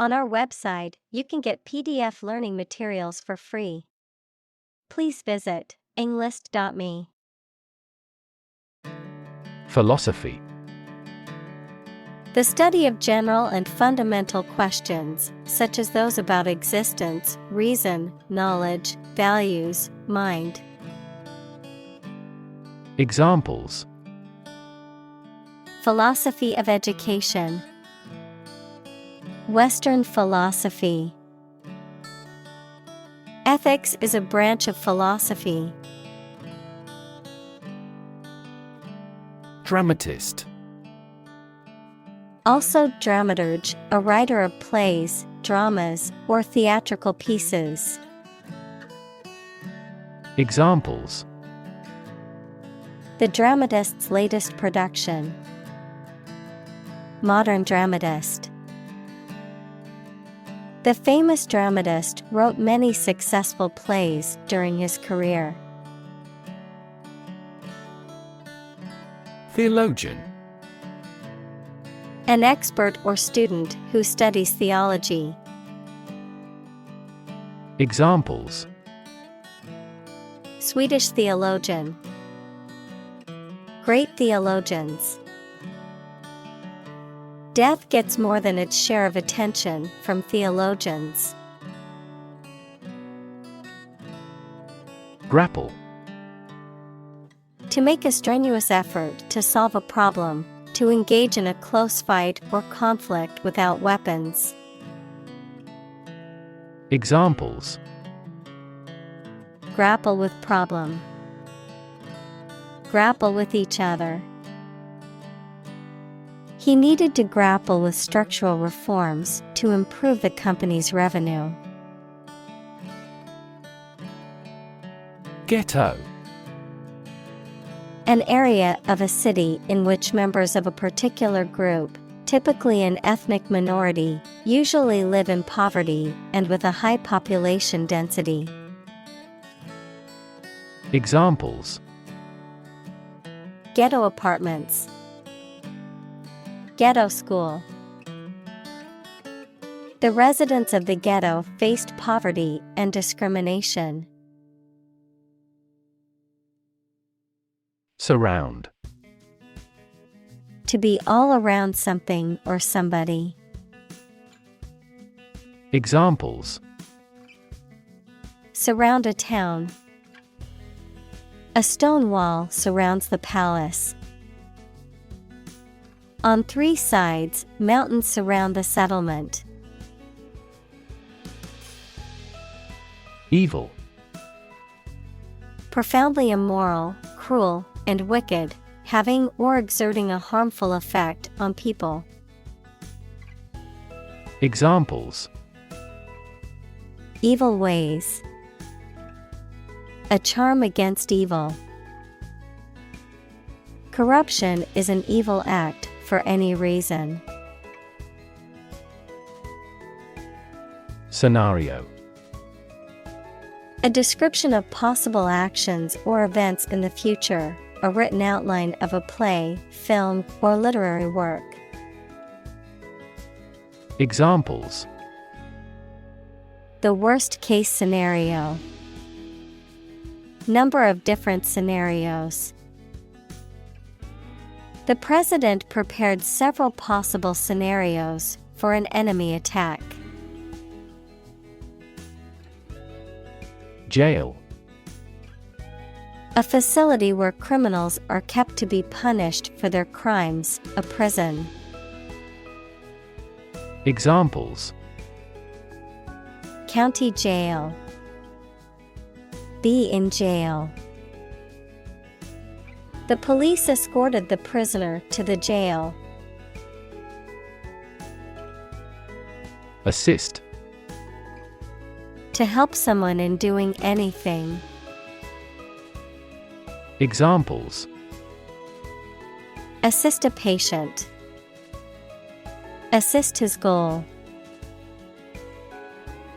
On our website, you can get PDF learning materials for free. Please visit englist.me. Philosophy. The study of general and fundamental questions, such as those about existence, reason, knowledge, values, mind. Examples: Philosophy of education. Western philosophy. Ethics is a branch of philosophy. Dramatist. Also dramaturge, a writer of plays, dramas, or theatrical pieces. Examples: The dramatist's latest production. Modern dramatist. The famous dramatist wrote many successful plays during his career. Theologian. An expert or student who studies theology. Examples: Swedish theologian. Great theologians. Death gets more than its share of attention from theologians. Grapple. To make a strenuous effort to solve a problem, to engage in a close fight or conflict without weapons. Examples: Grapple with problem. Grapple with each other. He needed to grapple with structural reforms to improve the company's revenue. Ghetto. An area of a city in which members of a particular group, typically an ethnic minority, usually live in poverty and with a high population density. Examples: Ghetto apartments. Ghetto school. The residents of the ghetto faced poverty and discrimination. Surround. To be all around something or somebody. Examples: Surround a town. A stone wall surrounds the palace. On 3 sides, mountains surround the settlement. Evil. Profoundly immoral, cruel, and wicked, having or exerting a harmful effect on people. Examples: Evil ways. A charm against evil. Corruption is an evil act for any reason. Scenario. A description of possible actions or events in the future, a written outline of a play, film, or literary work. Examples: The worst case scenario. Number of different scenarios. The president prepared several possible scenarios for an enemy attack. Jail. A facility where criminals are kept to be punished for their crimes, a prison. Examples: County jail. Be in jail. The police escorted the prisoner to the jail. Assist. To help someone in doing anything. Examples: Assist a patient. Assist his goal.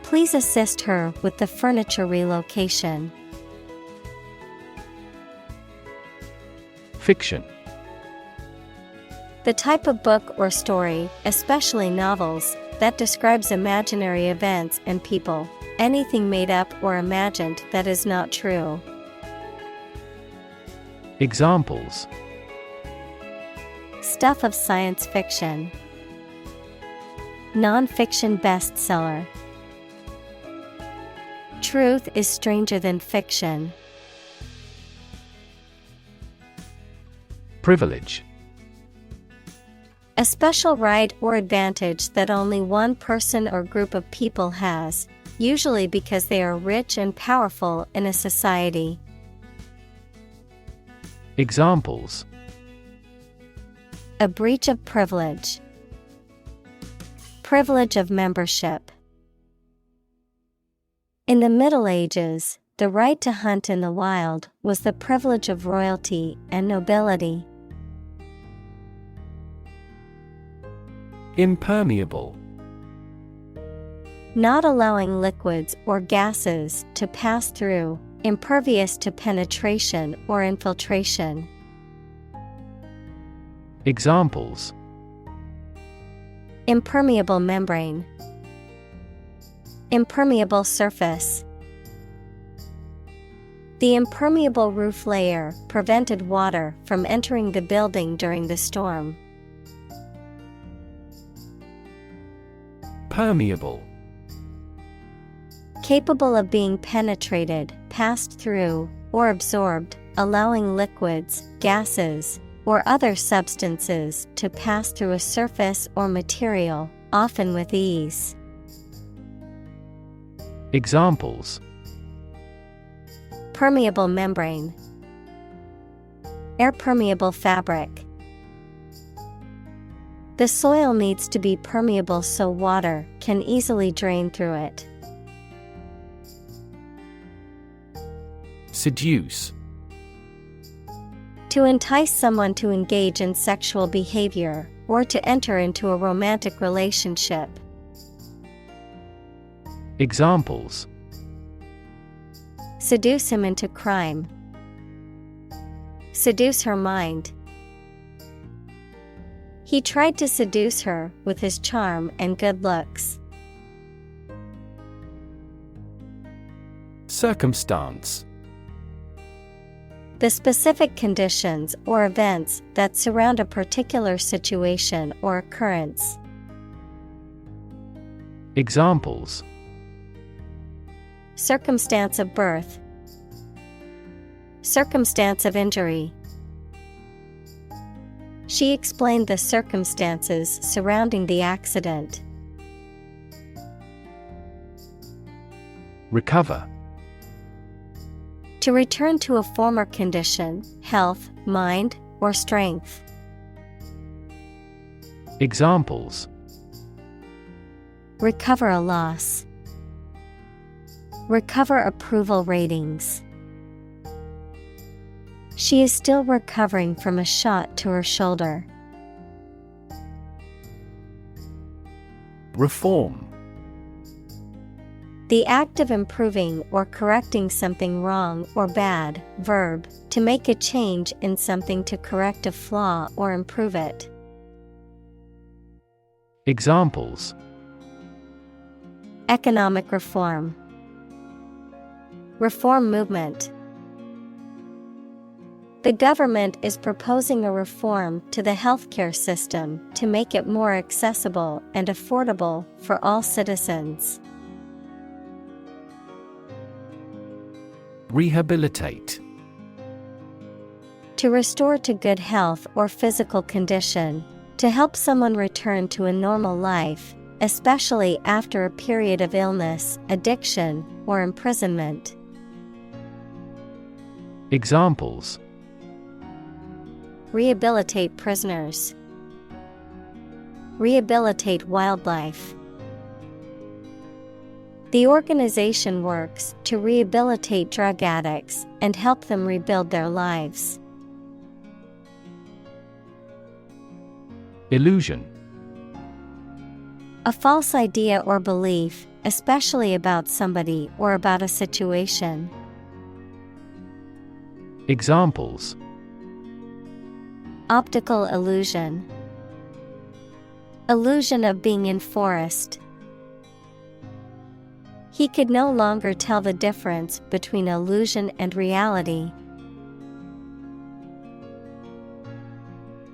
Please assist her with the furniture relocation. Fiction. The type of book or story, especially novels, that describes imaginary events and people. Anything made up or imagined that is not true. Examples: Stuff of science fiction. Non-fiction bestseller. Truth is stranger than fiction. Privilege. A special right or advantage that only one person or group of people has, usually because they are rich and powerful in a society. Examples: A breach of privilege. Privilege of membership. In the Middle Ages, the right to hunt in the wild was the privilege of royalty and nobility. Impermeable. Not allowing liquids or gases to pass through, impervious to penetration or infiltration. Examples: Impermeable membrane. Impermeable surface. The impermeable roof layer prevented water from entering the building during the storm. Permeable. Capable of being penetrated, passed through, or absorbed, allowing liquids, gases, or other substances to pass through a surface or material, often with ease. Examples: Permeable membrane. Air permeable fabric. The soil needs to be permeable so water can easily drain through it. Seduce. To entice someone to engage in sexual behavior, or to enter into a romantic relationship. Examples: Seduce him into crime. Seduce her mind. He tried to seduce her with his charm and good looks. Circumstance. The specific conditions or events that surround a particular situation or occurrence. Examples: Circumstance of birth. Circumstance of injury. She explained the circumstances surrounding the accident. Recover. To return to a former condition, health, mind, or strength. Examples: Recover a loss. Recover approval ratings. She is still recovering from a shot to her shoulder. Reform. The act of improving or correcting something wrong or bad. Verb, to make a change in something to correct a flaw or improve it. Examples: Economic reform. Reform movement. The government is proposing a reform to the healthcare system to make it more accessible and affordable for all citizens. Rehabilitate. To restore to good health or physical condition, to help someone return to a normal life, especially after a period of illness, addiction, or imprisonment. Examples: Rehabilitate prisoners. Rehabilitate wildlife. The organization works to rehabilitate drug addicts and help them rebuild their lives. Illusion. A false idea or belief, especially about somebody or about a situation. Examples: Optical illusion. Illusion of being in forest. He could no longer tell the difference between illusion and reality.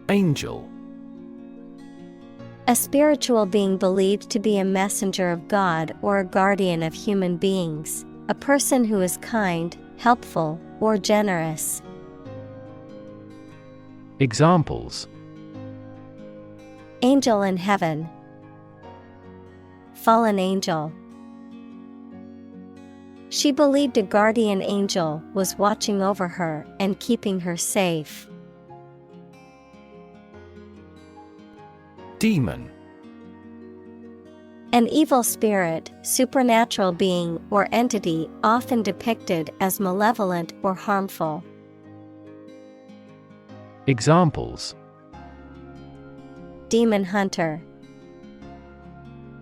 Angel. A spiritual being believed to be a messenger of God or a guardian of human beings, a person who is kind, helpful, or generous. Examples: Angel in heaven. Fallen angel. She believed a guardian angel was watching over her and keeping her safe. Demon. An evil spirit, supernatural being or entity often depicted as malevolent or harmful. Examples: Demon hunter.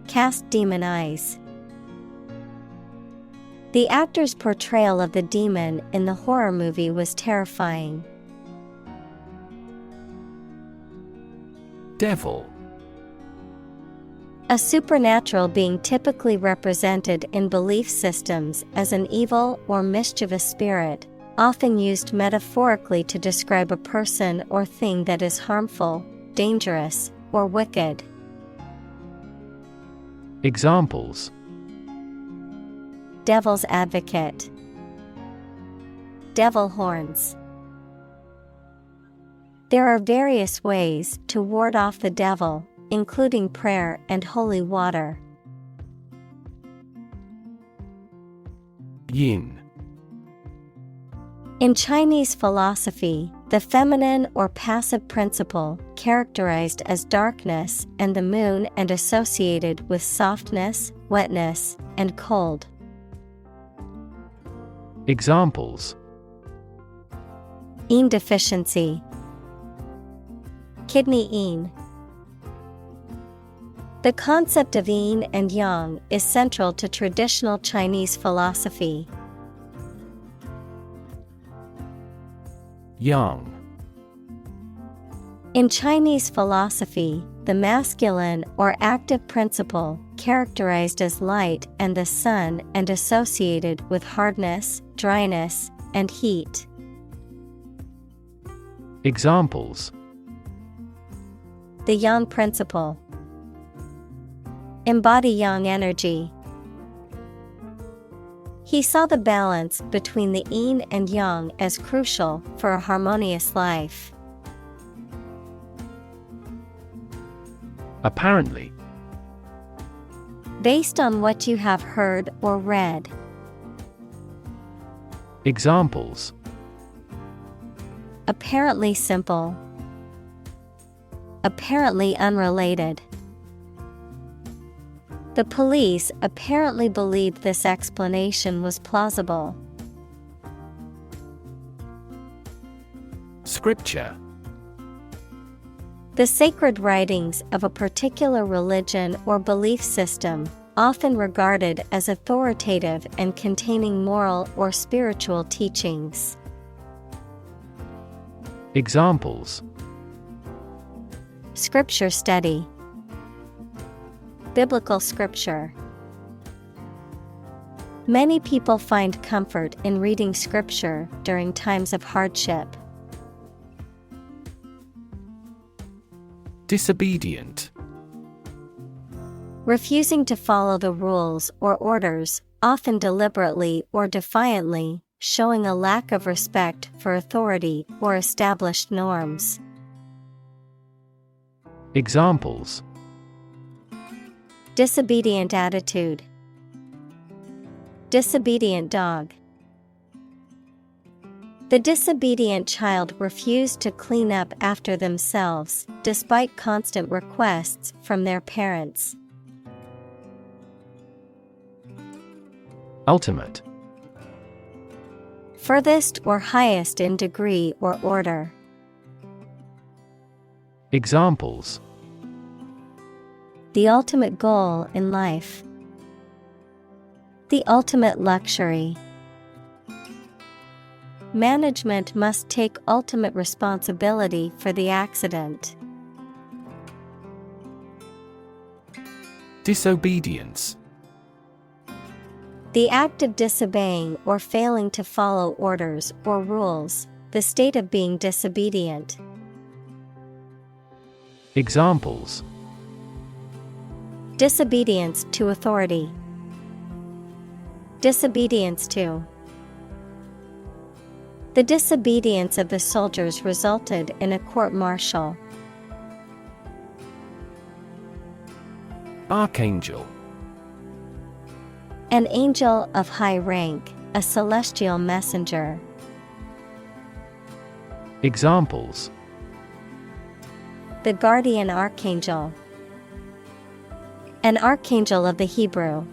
Cast demon eyes. The actor's portrayal of the demon in the horror movie was terrifying. Devil. A supernatural being typically represented in belief systems as an evil or mischievous spirit, often used metaphorically to describe a person or thing that is harmful, dangerous, or wicked. Examples: Devil's advocate. Devil horns. There are various ways to ward off the devil, including prayer and holy water. Yin. In Chinese philosophy, the feminine or passive principle characterized as darkness and the moon and associated with softness, wetness, and cold. Examples: Yin deficiency. Kidney yin. The concept of yin and yang is central to traditional Chinese philosophy. Yang. In Chinese philosophy, the masculine or active principle characterized as light and the sun and associated with hardness, dryness, and heat. Examples: The yang principle. Embody yang energy. He saw the balance between the yin and yang as crucial for a harmonious life. Apparently. Based on what you have heard or read. Examples: Apparently simple. Apparently unrelated. The police apparently believed this explanation was plausible. Scripture. The sacred writings of a particular religion or belief system, often regarded as authoritative and containing moral or spiritual teachings. Examples: Scripture study. Biblical scripture. Many people find comfort in reading scripture during times of hardship. Disobedient. Refusing to follow the rules or orders, often deliberately or defiantly, showing a lack of respect for authority or established norms. Examples: Disobedient attitude. Disobedient dog. The disobedient child refused to clean up after themselves, despite constant requests from their parents. Ultimate. Furthest or highest in degree or order. Examples: The ultimate goal in life. The ultimate luxury. Management must take ultimate responsibility for the accident. Disobedience. The act of disobeying or failing to follow orders or rules, the state of being disobedient. Examples: Disobedience to authority. Disobedience to. The disobedience of the soldiers resulted in a court-martial. Archangel. An angel of high rank, a celestial messenger. Examples: The guardian archangel. An archangel of the Hebrew.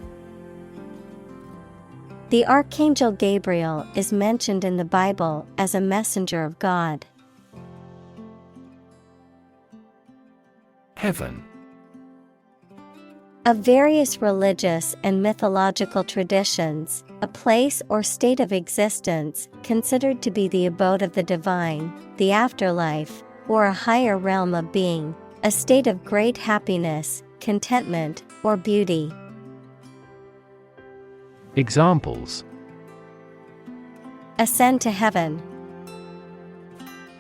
The archangel Gabriel is mentioned in the Bible as a messenger of God. Heaven. Of various religious and mythological traditions, a place or state of existence considered to be the abode of the divine, the afterlife, or a higher realm of being, a state of great happiness, contentment, or beauty. Examples: Ascend to heaven.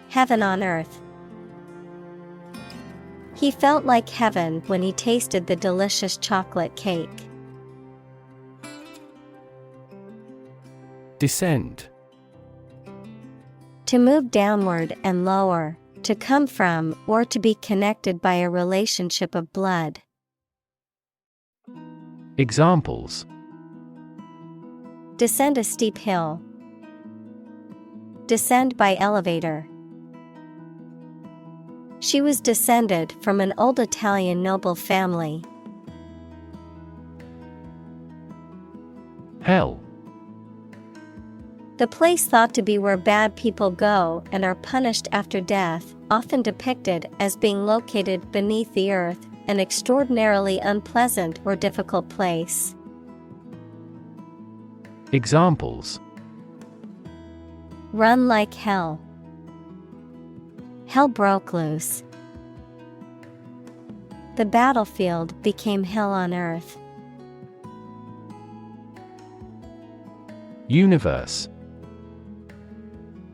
Heaven on earth. He felt like heaven when he tasted the delicious chocolate cake. Descend. To move downward and lower, to come from or to be connected by a relationship of blood. Examples: Descend a steep hill. Descend by elevator. She was descended from an old Italian noble family. Hell. The place thought to be where bad people go and are punished after death, often depicted as being located beneath the earth, an extraordinarily unpleasant or difficult place. Examples: Run like hell. Hell broke loose. The battlefield became hell on earth. Universe.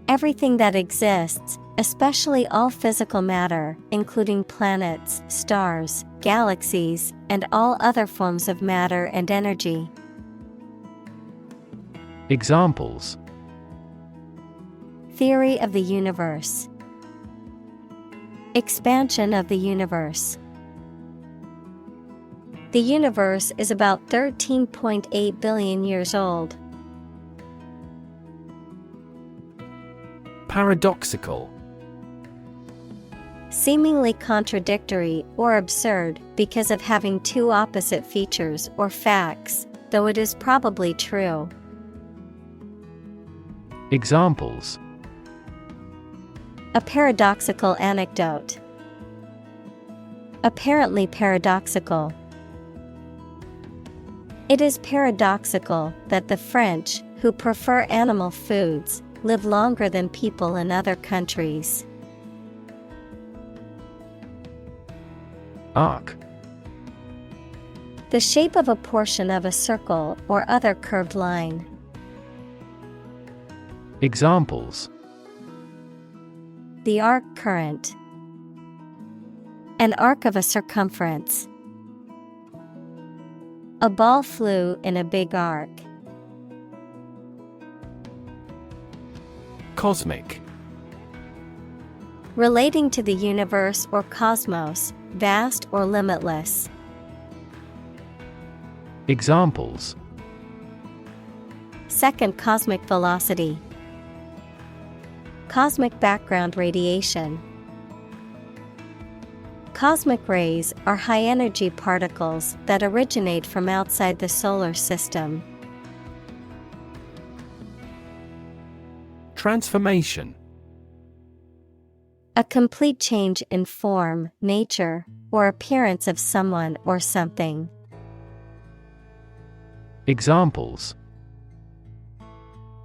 Everything that exists, especially all physical matter, including planets, stars, galaxies, and all other forms of matter and energy. Examples: Theory of the universe. Expansion of the universe. The universe is about 13.8 billion years old. Paradoxical. Seemingly contradictory or absurd because of having two opposite features or facts, though it is probably true. Examples: A paradoxical anecdote. Apparently paradoxical. It is paradoxical that the French, who prefer animal foods, live longer than people in other countries. Arc. The shape of a portion of a circle or other curved line. Examples: The arc current. An arc of a circumference. A ball flew in a big arc. Cosmic. Relating to the universe or cosmos, vast or limitless. Examples: Second cosmic velocity. Cosmic background radiation. Cosmic rays are high-energy particles that originate from outside the solar system. Transformation. A complete change in form, nature, or appearance of someone or something. Examples: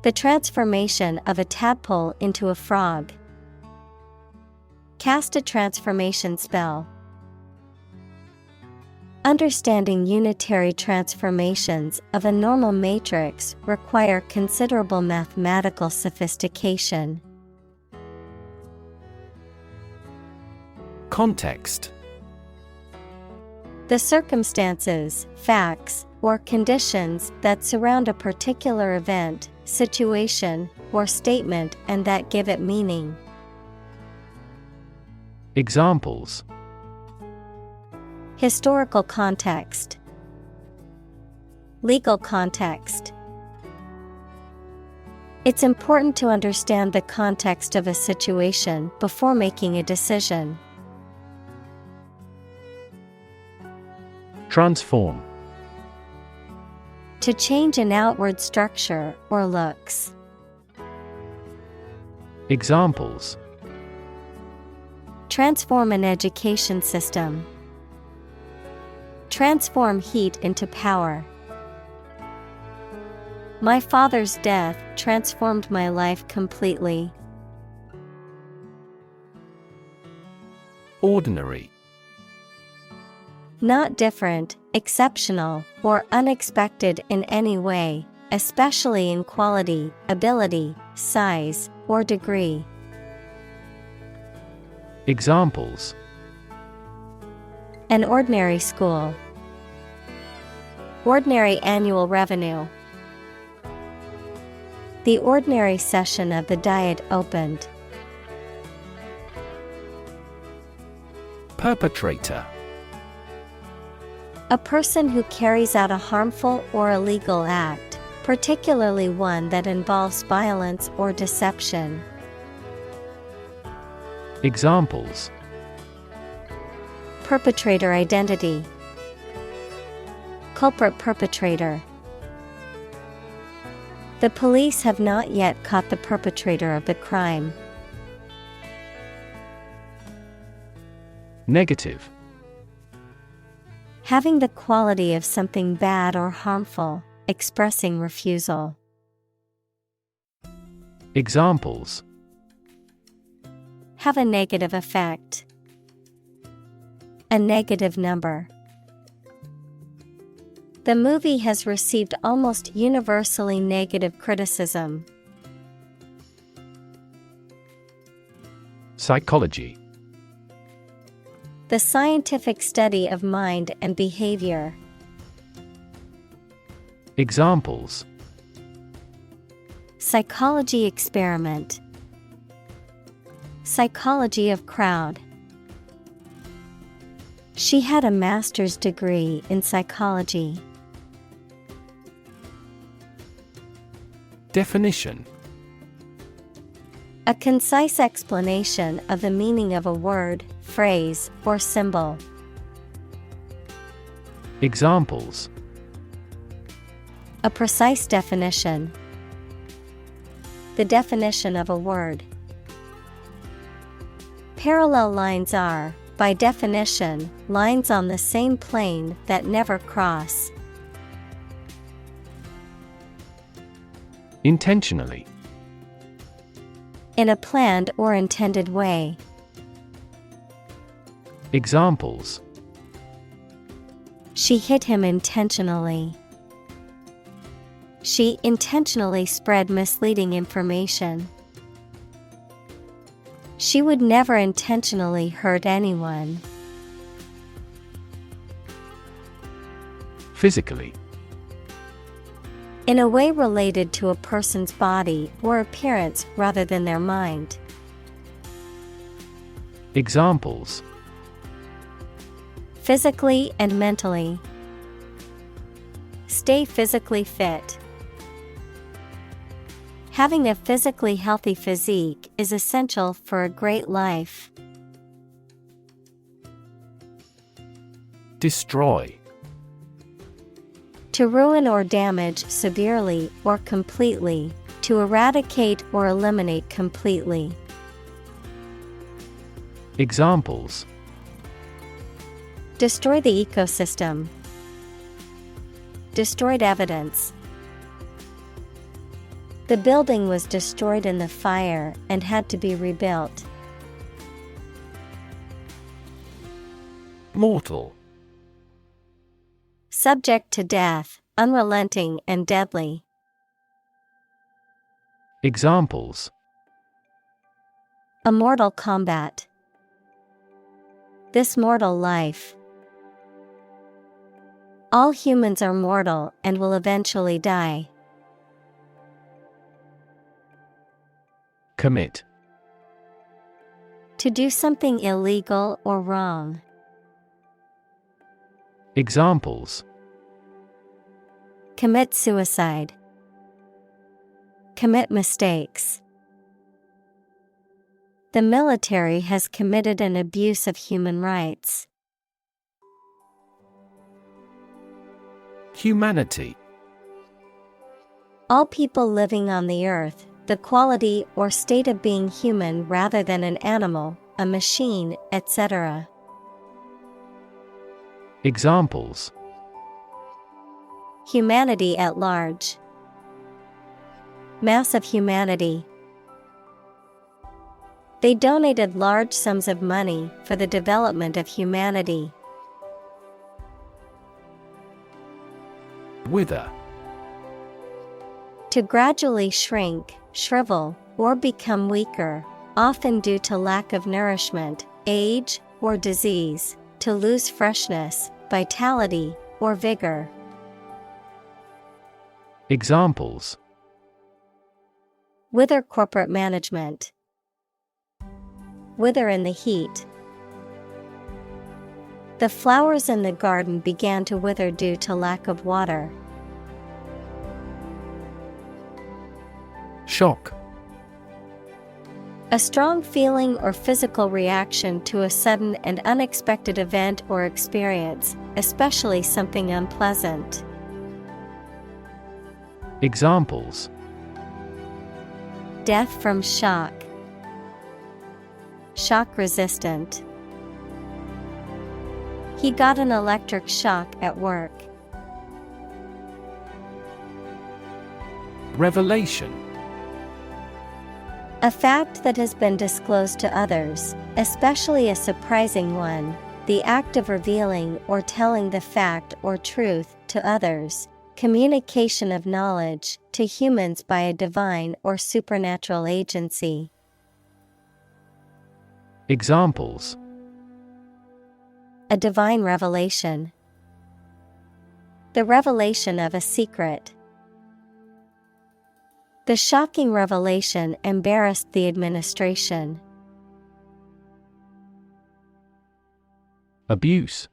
The transformation of a tadpole into a frog. Cast a transformation spell. Understanding unitary transformations of a normal matrix require considerable mathematical sophistication. Context. The circumstances, facts, or conditions that surround a particular event, situation, or statement and that give it meaning. Examples: Historical context, legal context. It's important to understand the context of a situation before making a decision. Transform. To change an outward structure or looks. Examples: Transform an education system. Transform heat into power. My father's death transformed my life completely. Ordinary. Not different, exceptional, or unexpected in any way, especially in quality, ability, size, or degree. Examples: An ordinary school. Ordinary annual revenue. The ordinary session of the Diet opened. Perpetrator. A person who carries out a harmful or illegal act, particularly one that involves violence or deception. Examples: Perpetrator identity. Culprit perpetrator. The police have not yet caught the perpetrator of the crime. Negative. Having the quality of something bad or harmful, expressing refusal. Examples: Have a negative effect. A negative number. The movie has received almost universally negative criticism. Psychology. The scientific study of mind and behavior. Examples: Psychology experiment. Psychology of crowd. She had a master's degree in psychology. Definition. A concise explanation of the meaning of a word, phrase, or symbol. Examples: A precise definition. The definition of a word. Parallel lines are, by definition, lines on the same plane that never cross. Intentionally. In a planned or intended way. Examples: She hit him intentionally. She intentionally spread misleading information. She would never intentionally hurt anyone. Physically. In a way related to a person's body or appearance rather than their mind. Examples: Physically and mentally. Stay physically fit. Having a physically healthy physique is essential for a great life. Destroy. To ruin or damage severely or completely, to eradicate or eliminate completely. Examples: Destroy the ecosystem. Destroyed evidence. The building was destroyed in the fire and had to be rebuilt. Mortal. Subject to death, unrelenting and deadly. Examples: A mortal combat. This mortal life. All humans are mortal and will eventually die. Commit. To do something illegal or wrong. Examples: Commit suicide. Commit mistakes. The military has committed an abuse of human rights. Humanity. All people living on the earth, the quality or state of being human rather than an animal, a machine, etc. Examples: Humanity at large. Mass of humanity. They donated large sums of money for the development of humanity. Wither. To gradually shrink, shrivel, or become weaker, often due to lack of nourishment, age, or disease, to lose freshness, vitality, or vigor. Examples: Wither corporate management. Wither in the heat. The flowers in the garden began to wither due to lack of water. Shock. A strong feeling or physical reaction to a sudden and unexpected event or experience, especially something unpleasant. Examples: Death from shock. Shock resistant. He got an electric shock at work. Revelation. A fact that has been disclosed to others, especially a surprising one, the act of revealing or telling the fact or truth to others, communication of knowledge to humans by a divine or supernatural agency. Examples: A divine revelation. The revelation of a secret. The shocking revelation embarrassed the administration. Abuse.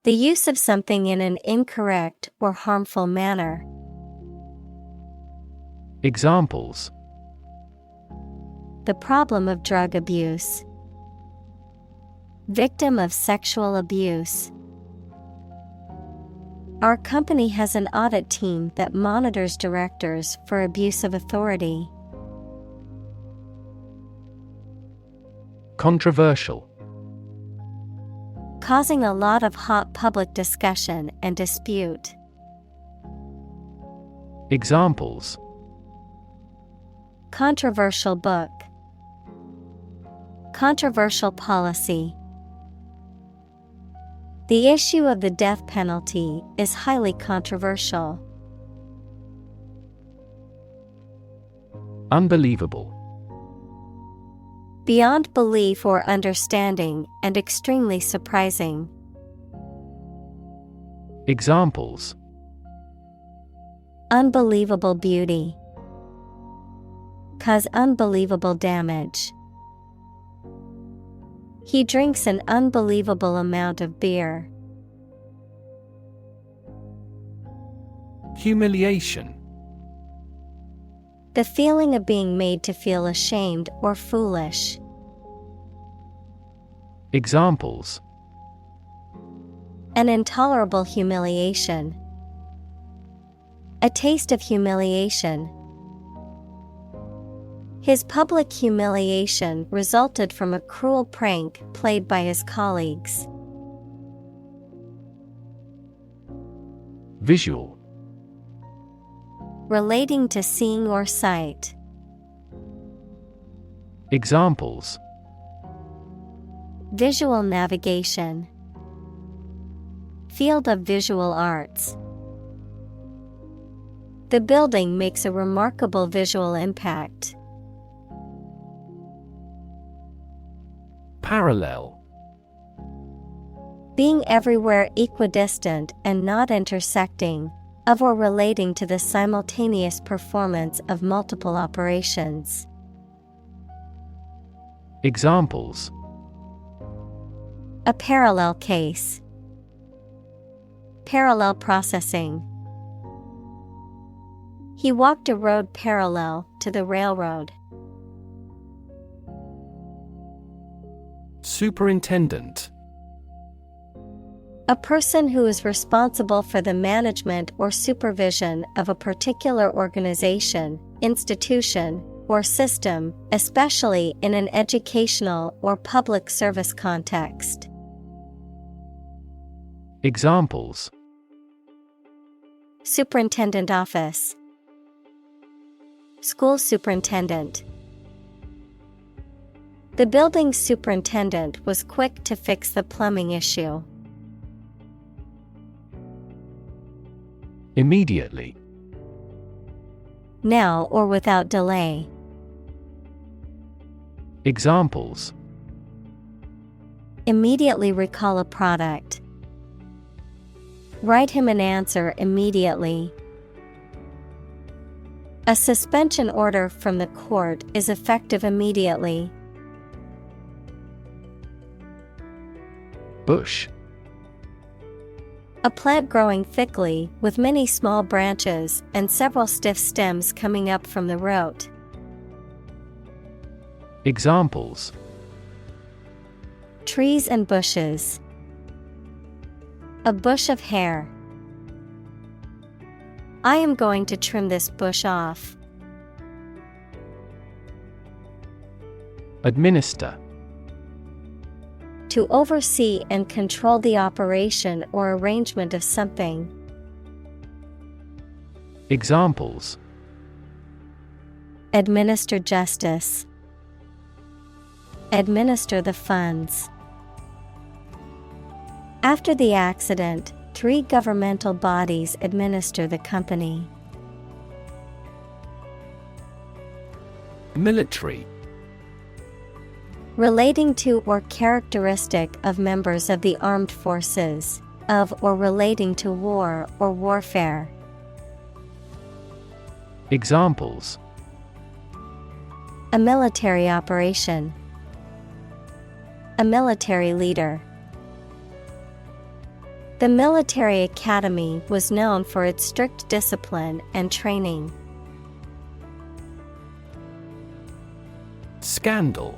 The use of something in an incorrect or harmful manner. Examples: The problem of drug abuse. Victim of sexual abuse. Our company has an audit team that monitors directors for abuse of authority. Controversial. Causing a lot of hot public discussion and dispute. Examples: Controversial book. Controversial policy. The issue of the death penalty is highly controversial. Unbelievable. Beyond belief or understanding and extremely surprising. Examples: Unbelievable beauty. Cause unbelievable damage. He drinks an unbelievable amount of beer. Humiliation. The feeling of being made to feel ashamed or foolish. Examples: An intolerable humiliation. A taste of humiliation. His public humiliation resulted from a cruel prank played by his colleagues. Visual. Relating to seeing or sight. Examples: Visual navigation. field of visual arts. The building makes a remarkable visual impact. Parallel. Being everywhere equidistant and not intersecting, of or relating to the simultaneous performance of multiple operations. Examples: A parallel case. Parallel processing. He walked a road parallel to the railroad. Superintendent. A person who is responsible for the management or supervision of a particular organization, institution, or system, especially in an educational or public service context. Examples: Superintendent office. School superintendent. The building superintendent was quick to fix the plumbing issue. Immediately. Now or without delay. Examples: Immediately recall a product. Write him an answer immediately. A suspension order from the court is effective immediately. Bush. A plant growing thickly with many small branches and several stiff stems coming up from the root. Examples: Trees and bushes. A bush of hair. I am going to trim this bush off. Administer. To oversee and control the operation or arrangement of something. Examples: Administer justice. Administer the funds. After the accident, 3 governmental bodies administer the company. Military. Relating to or characteristic of members of the armed forces, of or relating to war or warfare. Examples: A military operation. A military leader. The military academy was known for its strict discipline and training. Scandal.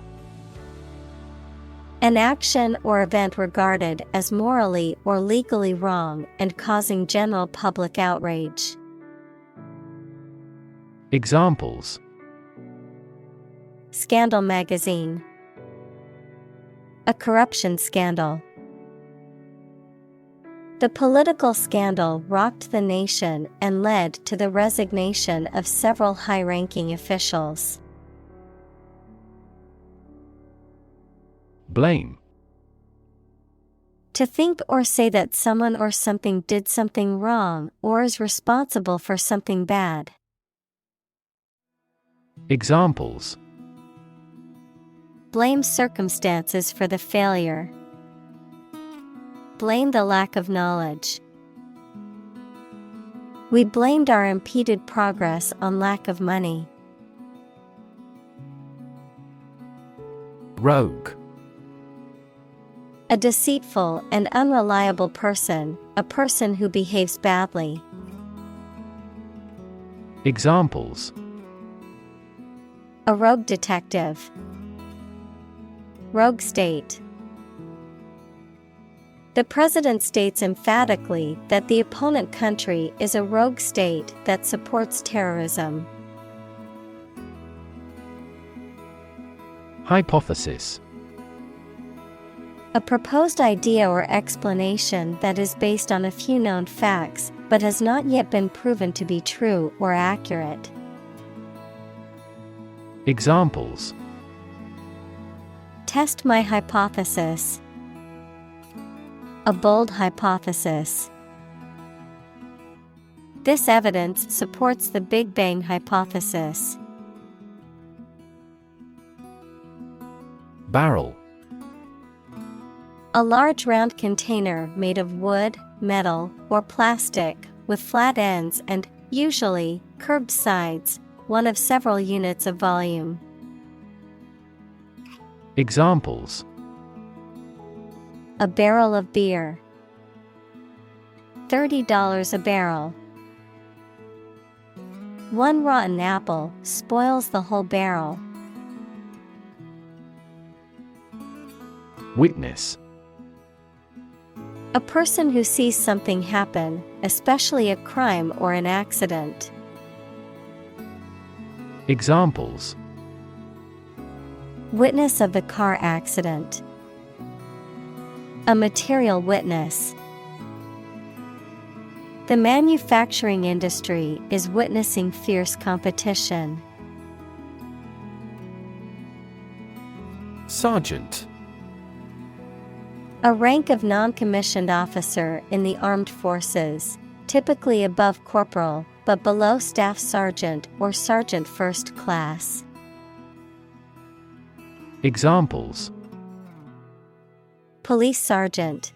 An action or event regarded as morally or legally wrong and causing general public outrage. Examples: Scandal magazine. A corruption scandal. The political scandal rocked the nation and led to the resignation of several high-ranking officials. Blame. To think or say that someone or something did something wrong or is responsible for something bad. Examples: Blame circumstances for the failure. Blame the lack of knowledge. We blamed our impeded progress on lack of money. Rogue. A deceitful and unreliable person, a person who behaves badly. Examples: A rogue detective. Rogue state. The president states emphatically that the opponent country is a rogue state that supports terrorism. Hypothesis. A proposed idea or explanation that is based on a few known facts, but has not yet been proven to be true or accurate. Examples: Test my hypothesis. A bold hypothesis. This evidence supports the Big Bang hypothesis. Barrel. A large round container made of wood, metal, or plastic, with flat ends and, usually, curved sides, one of several units of volume. Examples: A barrel of beer. $30 a barrel. One rotten apple spoils the whole barrel. Witness. A person who sees something happen, especially a crime or an accident. Examples: Witness of the car accident. A material witness. The manufacturing industry is witnessing fierce competition. Sergeant. A rank of non-commissioned officer in the armed forces, typically above corporal, but below staff sergeant or sergeant first class. Examples: Police sergeant.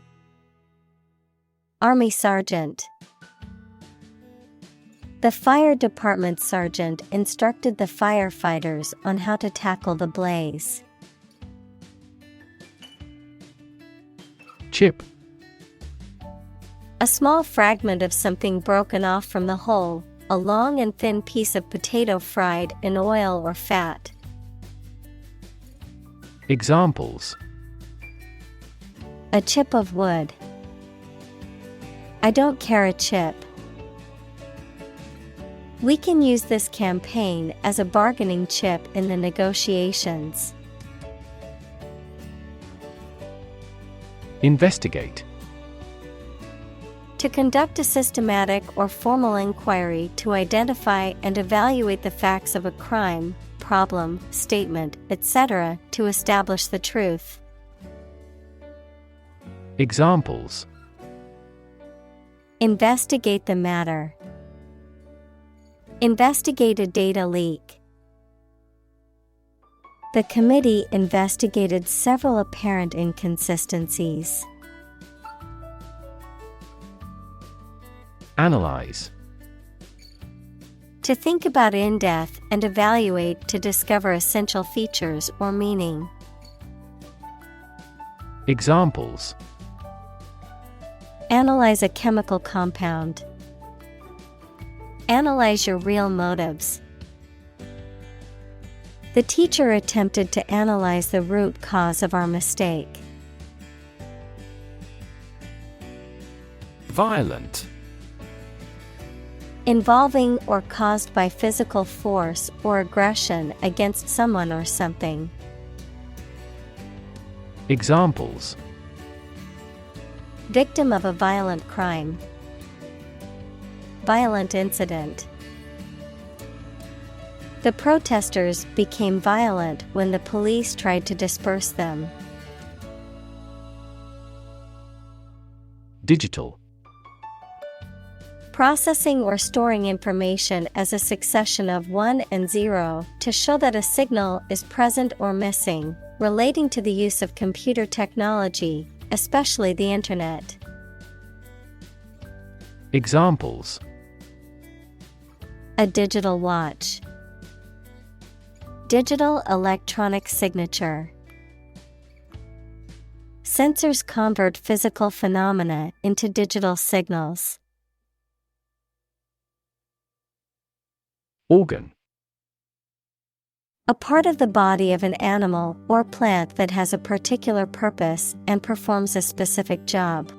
Army sergeant. The fire department sergeant instructed the firefighters on how to tackle the blaze. Chip. A small fragment of something broken off from the whole, a long and thin piece of potato fried in oil or fat. Examples: A chip of wood. I don't care a chip. We can use this campaign as a bargaining chip in the negotiations. Investigate. To conduct a systematic or formal inquiry to identify and evaluate the facts of a crime, problem, statement, etc., to establish the truth. Examples: Investigate the matter. Investigate a data leak. The committee investigated several apparent inconsistencies. Analyze. To think about in depth and evaluate to discover essential features or meaning. Examples: Analyze a chemical compound. Analyze your real motives. The teacher attempted to analyze the root cause of our mistake. Violent. Involving or caused by physical force or aggression against someone or something. Examples: Victim of a violent crime. Violent incident. The protesters became violent when the police tried to disperse them. Digital. Processing or storing information as a succession of 1 and 0 to show that a signal is present or missing, relating to the use of computer technology, especially the Internet. Examples: A digital watch. Digital electronic signature. Sensors convert physical phenomena into digital signals. Organ. A part of the body of an animal or plant that has a particular purpose and performs a specific job.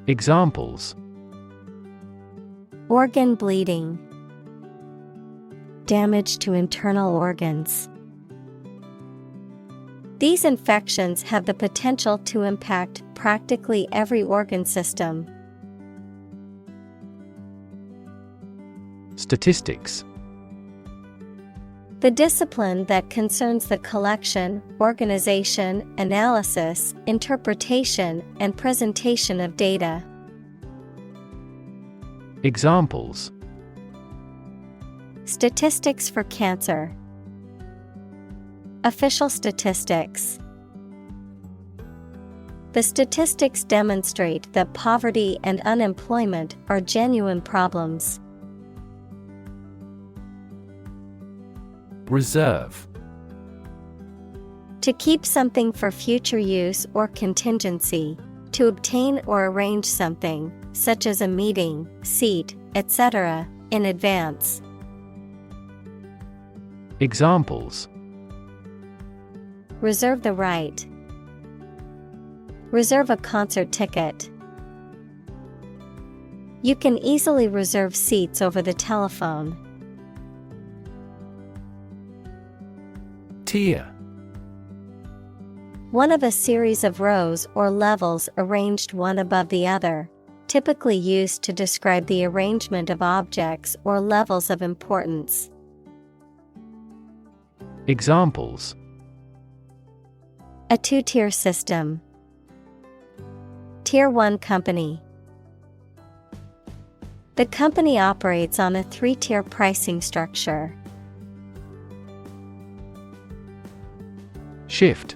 Examples: Organ bleeding. Damage to internal organs. These infections have the potential to impact practically every organ system. Statistics. The discipline that concerns the collection, organization, analysis, interpretation, and presentation of data. Examples: Statistics for cancer. Official statistics. The statistics demonstrate that poverty and unemployment are genuine problems. Reserve. To keep something for future use or contingency. To obtain or arrange something, such as a meeting, seat, etc., in advance. Examples: Reserve the right. Reserve a concert ticket. You can easily reserve seats over the telephone. Tier. One of a series of rows or levels arranged one above the other, typically used to describe the arrangement of objects or levels of importance. Examples: A two-tier system. Tier 1 company. The company operates on a 3-tier pricing structure. Shift.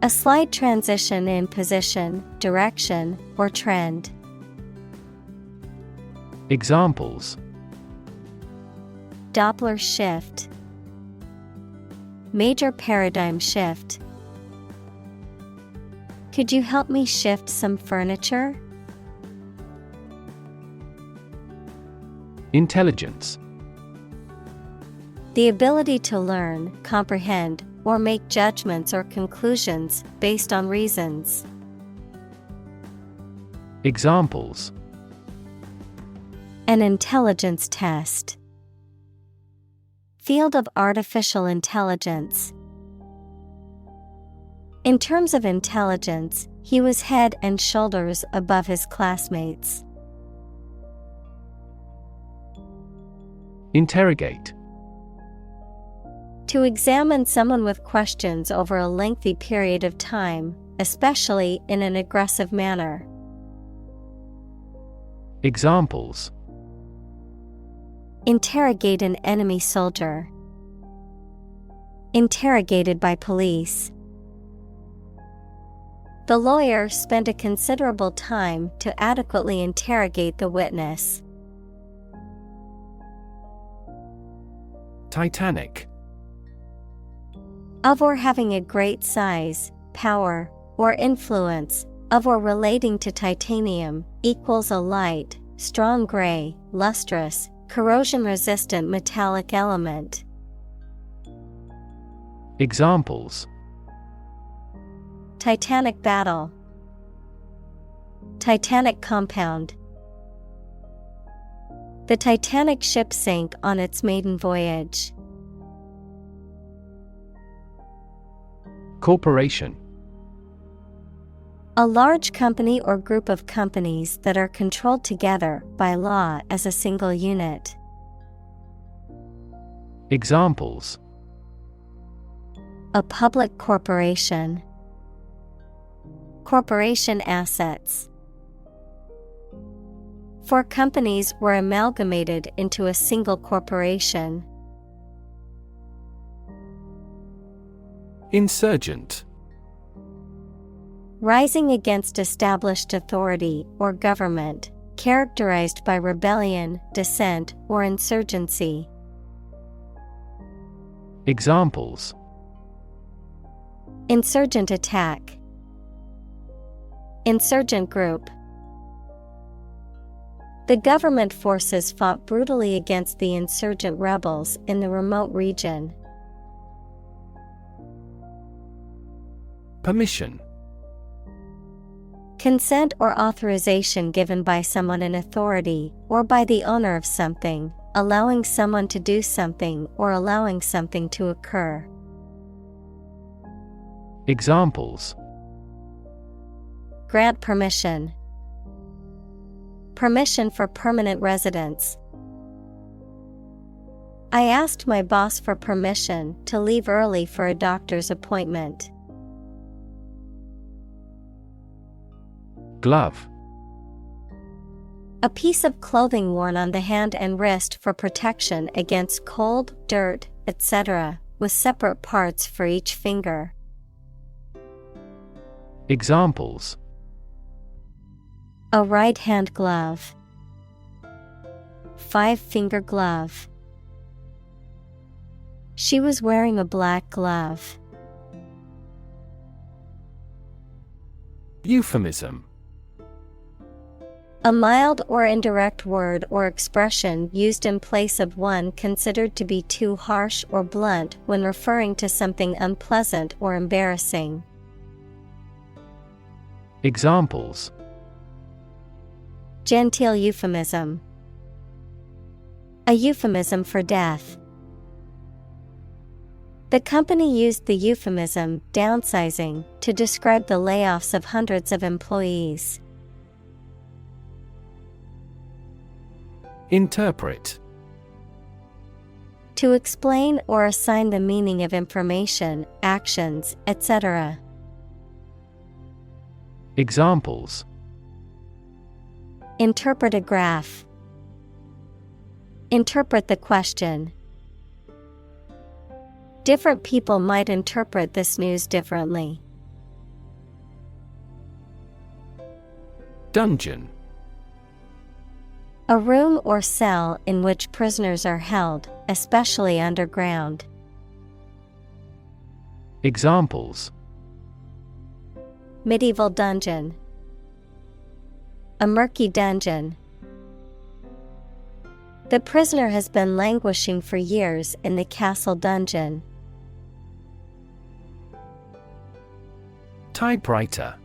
A slight transition in position, direction, or trend. Examples: Doppler shift. Major paradigm shift. Could you help me shift some furniture? Intelligence. The ability to learn, comprehend, or make judgments or conclusions based on reasons. Examples: An intelligence test. Field of artificial intelligence. In terms of intelligence, he was head and shoulders above his classmates. Interrogate. To examine someone with questions over a lengthy period of time, especially in an aggressive manner. Examples: Interrogate an enemy soldier. Interrogated by police. The lawyer spent a considerable time to adequately interrogate the witness. Titanic. Of or having a great size, power, or influence, of or relating to titanium, equals a light, strong gray, lustrous, corrosion-resistant metallic element. Examples: Titanic battle. Titanic compound. The Titanic ship sank on its maiden voyage. Corporation. A large company or group of companies that are controlled together by law as a single unit. Examples: A public corporation. Corporation assets. 4 companies were amalgamated into a single corporation. Insurgent. Rising against established authority or government, characterized by rebellion, dissent, or insurgency. Examples: Insurgent attack. Insurgent group. The government forces fought brutally against the insurgent rebels in the remote region. Permission. Consent or authorization given by someone in authority or by the owner of something, allowing someone to do something or allowing something to occur. Examples: Grant permission. Permission for permanent residence. I asked my boss for permission to leave early for a doctor's appointment. Glove. A piece of clothing worn on the hand and wrist for protection against cold, dirt, etc., with separate parts for each finger. Examples: a right-hand glove, 5-finger glove. She was wearing a black glove. Euphemism. A mild or indirect word or expression used in place of one considered to be too harsh or blunt when referring to something unpleasant or embarrassing. Examples: genteel euphemism, a euphemism for death. The company used the euphemism downsizing to describe the layoffs of hundreds of employees. Interpret. To explain or assign the meaning of information, actions, etc. Examples: interpret a graph, interpret the question. Different people might interpret this news differently. Dungeon. A room or cell in which prisoners are held, especially underground. Examples: medieval dungeon, a murky dungeon. The prisoner has been languishing for years in the castle dungeon. Typewriter.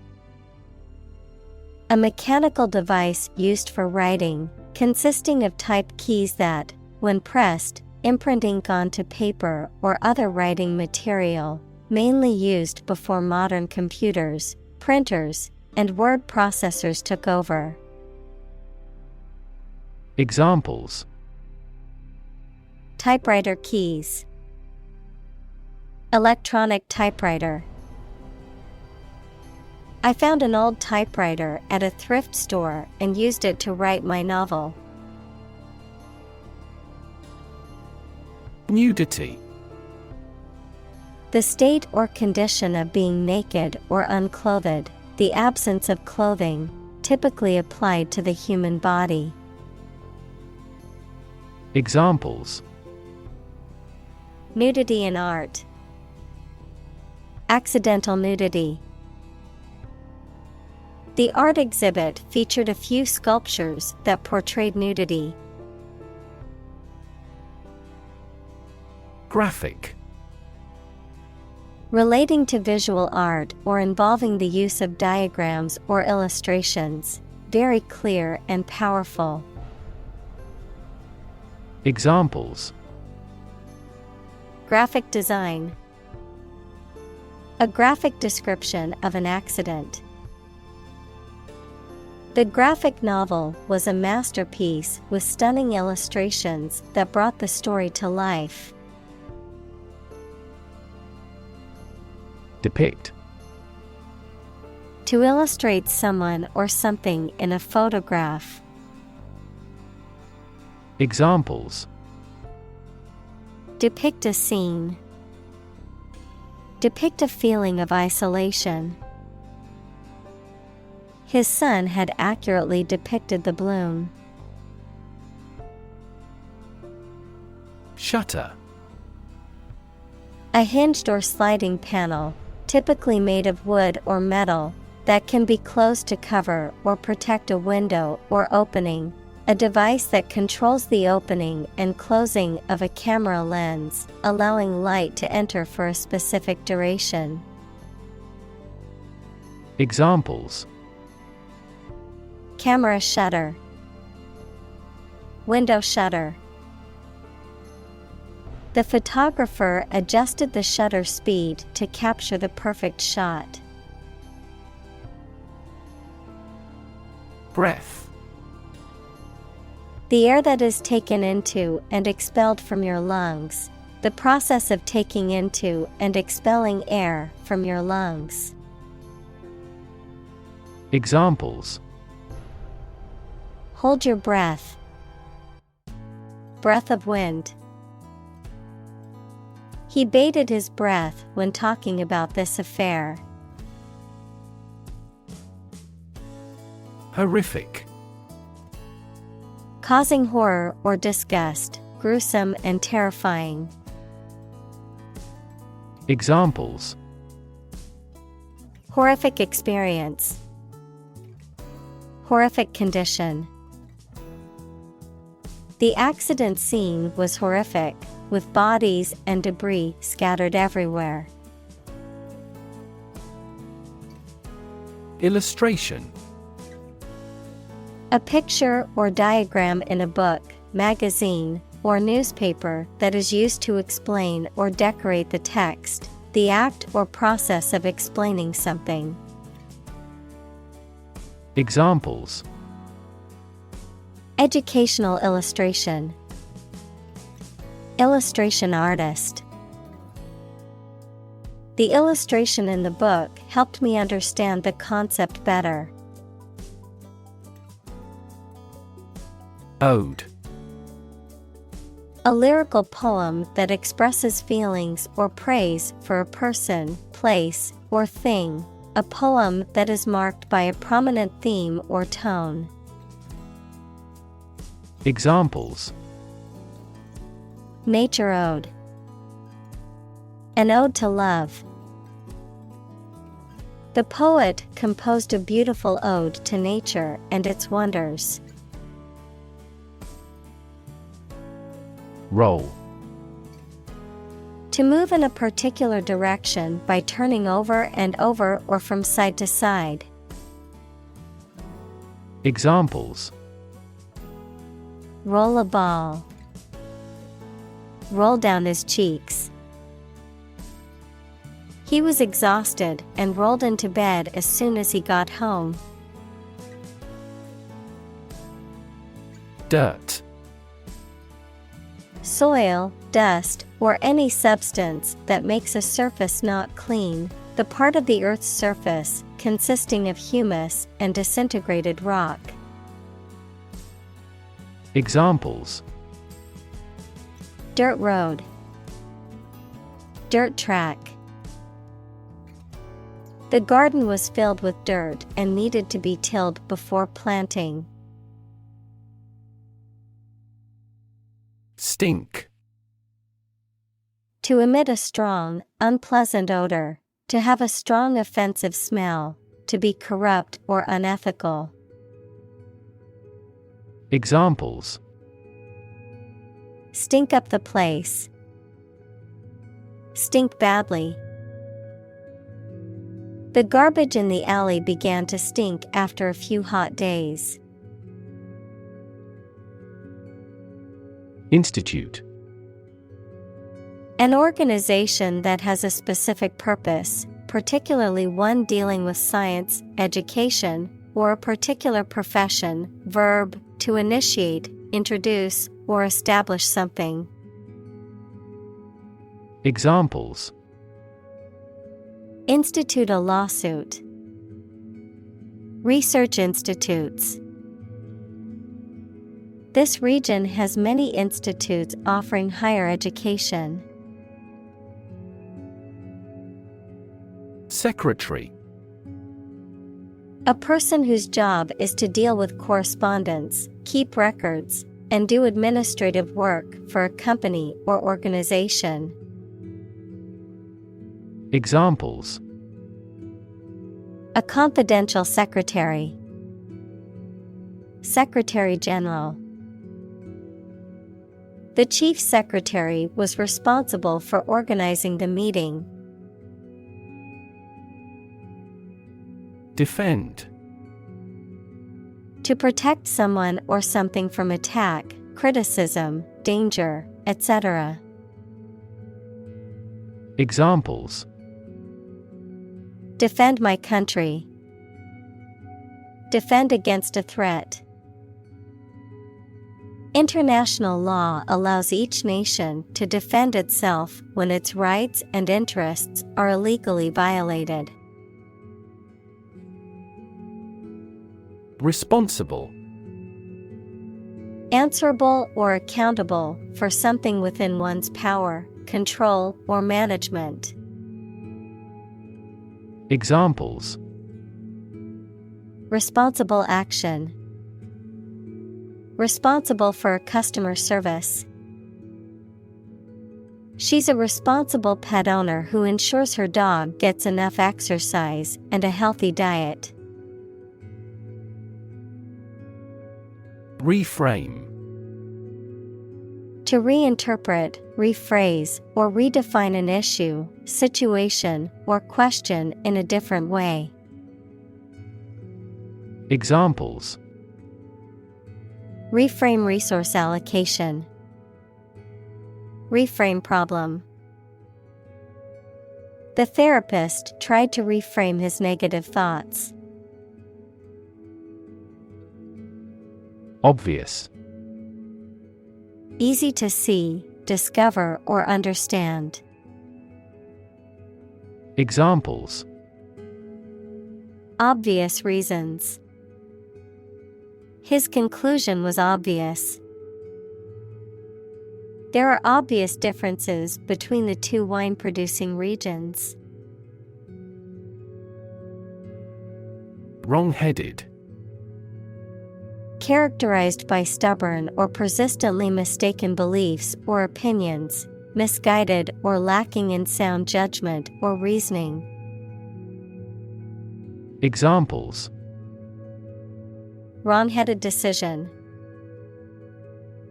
A mechanical device used for writing, consisting of type keys that, when pressed, imprint ink onto paper or other writing material, mainly used before modern computers, printers, and word processors took over. Examples: typewriter keys, electronic typewriter. I found an old typewriter at a thrift store and used it to write my novel. Nudity. The state or condition of being naked or unclothed, the absence of clothing, typically applied to the human body. Examples: nudity in art, accidental nudity. The art exhibit featured a few sculptures that portrayed nudity. Graphic. Relating to visual art or involving the use of diagrams or illustrations, very clear and powerful. Examples: graphic design, a graphic description of an accident. The graphic novel was a masterpiece with stunning illustrations that brought the story to life. Depict. To illustrate someone or something in a photograph. Examples: depict a scene, depict a feeling of isolation. His son had accurately depicted the bloom. Shutter. A hinged or sliding panel, typically made of wood or metal, that can be closed to cover or protect a window or opening. A device that controls the opening and closing of a camera lens, allowing light to enter for a specific duration. Examples: camera shutter, window shutter. The photographer adjusted the shutter speed to capture the perfect shot. Breath. The air that is taken into and expelled from your lungs. The process of taking into and expelling air from your lungs. Examples: Hold your breath. Breath of wind. He bated his breath when talking about this affair. Horrific. Causing horror or disgust, gruesome and terrifying. Examples: Horrific experience. Horrific condition. The accident scene was horrific, with bodies and debris scattered everywhere. Illustration: A picture or diagram in a book, magazine, or newspaper that is used to explain or decorate the text, the act or process of explaining something. Examples: Educational illustration. Illustration artist. The illustration in the book helped me understand the concept better. Ode. A lyrical poem that expresses feelings or praise for a person, place, or thing. A poem that is marked by a prominent theme or tone. Examples: Nature ode. An ode to love. The poet composed a beautiful ode to nature and its wonders. Roll. To move in a particular direction by turning over and over or from side to side. Examples: Roll a ball. Roll down his cheeks. He was exhausted and rolled into bed as soon as he got home. Dirt. Soil, dust, or any substance that makes a surface not clean, the part of the Earth's surface consisting of humus and disintegrated rock. Examples: Dirt road. Dirt track. The garden was filled with dirt and needed to be tilled before planting. Stink. To emit a strong, unpleasant odor, to have a strong offensive smell, to be corrupt or unethical. Examples: Stink up the place. Stink badly. The garbage in the alley began to stink after a few hot days. Institute. An organization that has a specific purpose, particularly one dealing with science, education, or a particular profession. Verb, to initiate, introduce, or establish something. Examples: Institute a lawsuit. Research institutes. This region has many institutes offering higher education. Secretary. A person whose job is to deal with correspondence, keep records, and do administrative work for a company or organization. Examples: A confidential secretary. Secretary General. The chief secretary was responsible for organizing the meeting. Defend. To protect someone or something from attack, criticism, danger, etc. Examples: Defend my country. Defend against a threat. International law allows each nation to defend itself when its rights and interests are illegally violated. Responsible. Answerable or accountable for something within one's power, control, or management. Examples: Responsible action. Responsible for customer service. She's a responsible pet owner who ensures her dog gets enough exercise and a healthy diet. Reframe. To reinterpret, rephrase, or redefine an issue, situation, or question in a different way. Examples: Reframe resource allocation. Reframe problem. The therapist tried to reframe his negative thoughts. Obvious. Easy to see, discover, or understand. Examples: Obvious reasons. His conclusion was obvious. There are obvious differences between the two wine-producing regions. Wrong-headed. Characterized by stubborn or persistently mistaken beliefs or opinions, misguided or lacking in sound judgment or reasoning. Examples: Wrong-headed decision.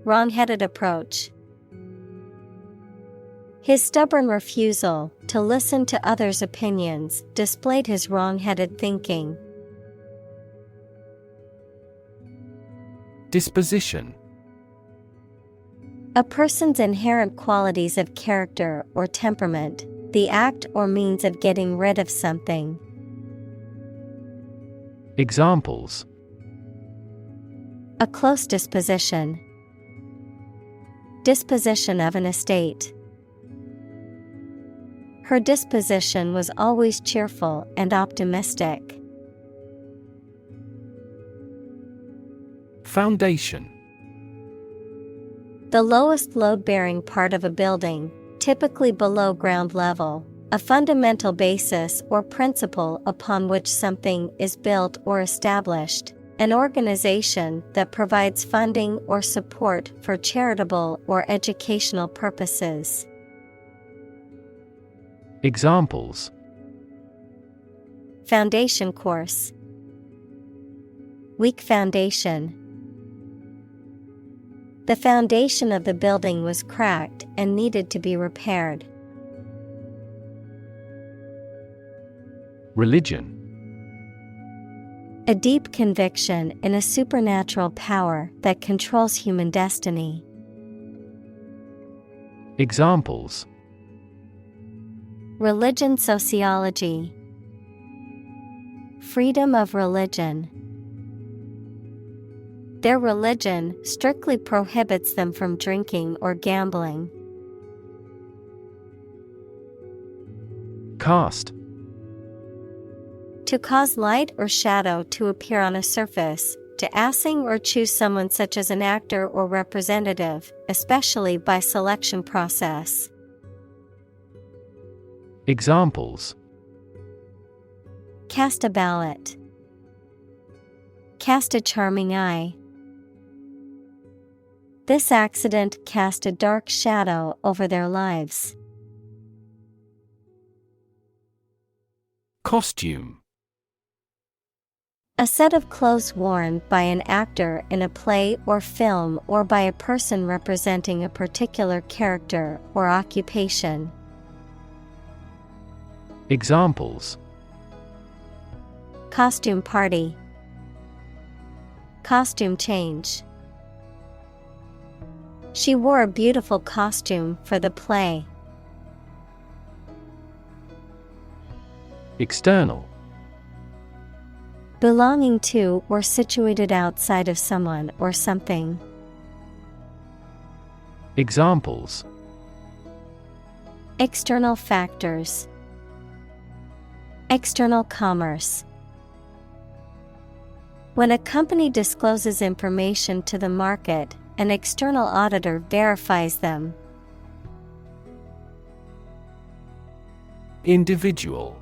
Wrong-headed approach. His stubborn refusal to listen to others' opinions displayed his wrong-headed thinking. Disposition. A person's inherent qualities of character or temperament, the act or means of getting rid of something. Examples: A close disposition. Disposition of an estate. Her disposition was always cheerful and optimistic. Foundation. The lowest load-bearing part of a building, typically below ground level, a fundamental basis or principle upon which something is built or established. An organization that provides funding or support for charitable or educational purposes. Examples: Foundation course. Weak foundation. The foundation of the building was cracked and needed to be repaired. Religion. A deep conviction in a supernatural power that controls human destiny. Examples: Religion sociology. Freedom of religion. Their religion strictly prohibits them from drinking or gambling. Cast. To cause light or shadow to appear on a surface, to assign or choose someone such as an actor or representative, especially by selection process. Examples: Cast a ballot. Cast a charming eye. This accident cast a dark shadow over their lives. Costume. A set of clothes worn by an actor in a play or film or by a person representing a particular character or occupation. Examples: Costume party. Costume change. She wore a beautiful costume for the play. External. Belonging to or situated outside of someone or something. Examples: external factors, external commerce. When a company discloses information to the market, an external auditor verifies them. Individual: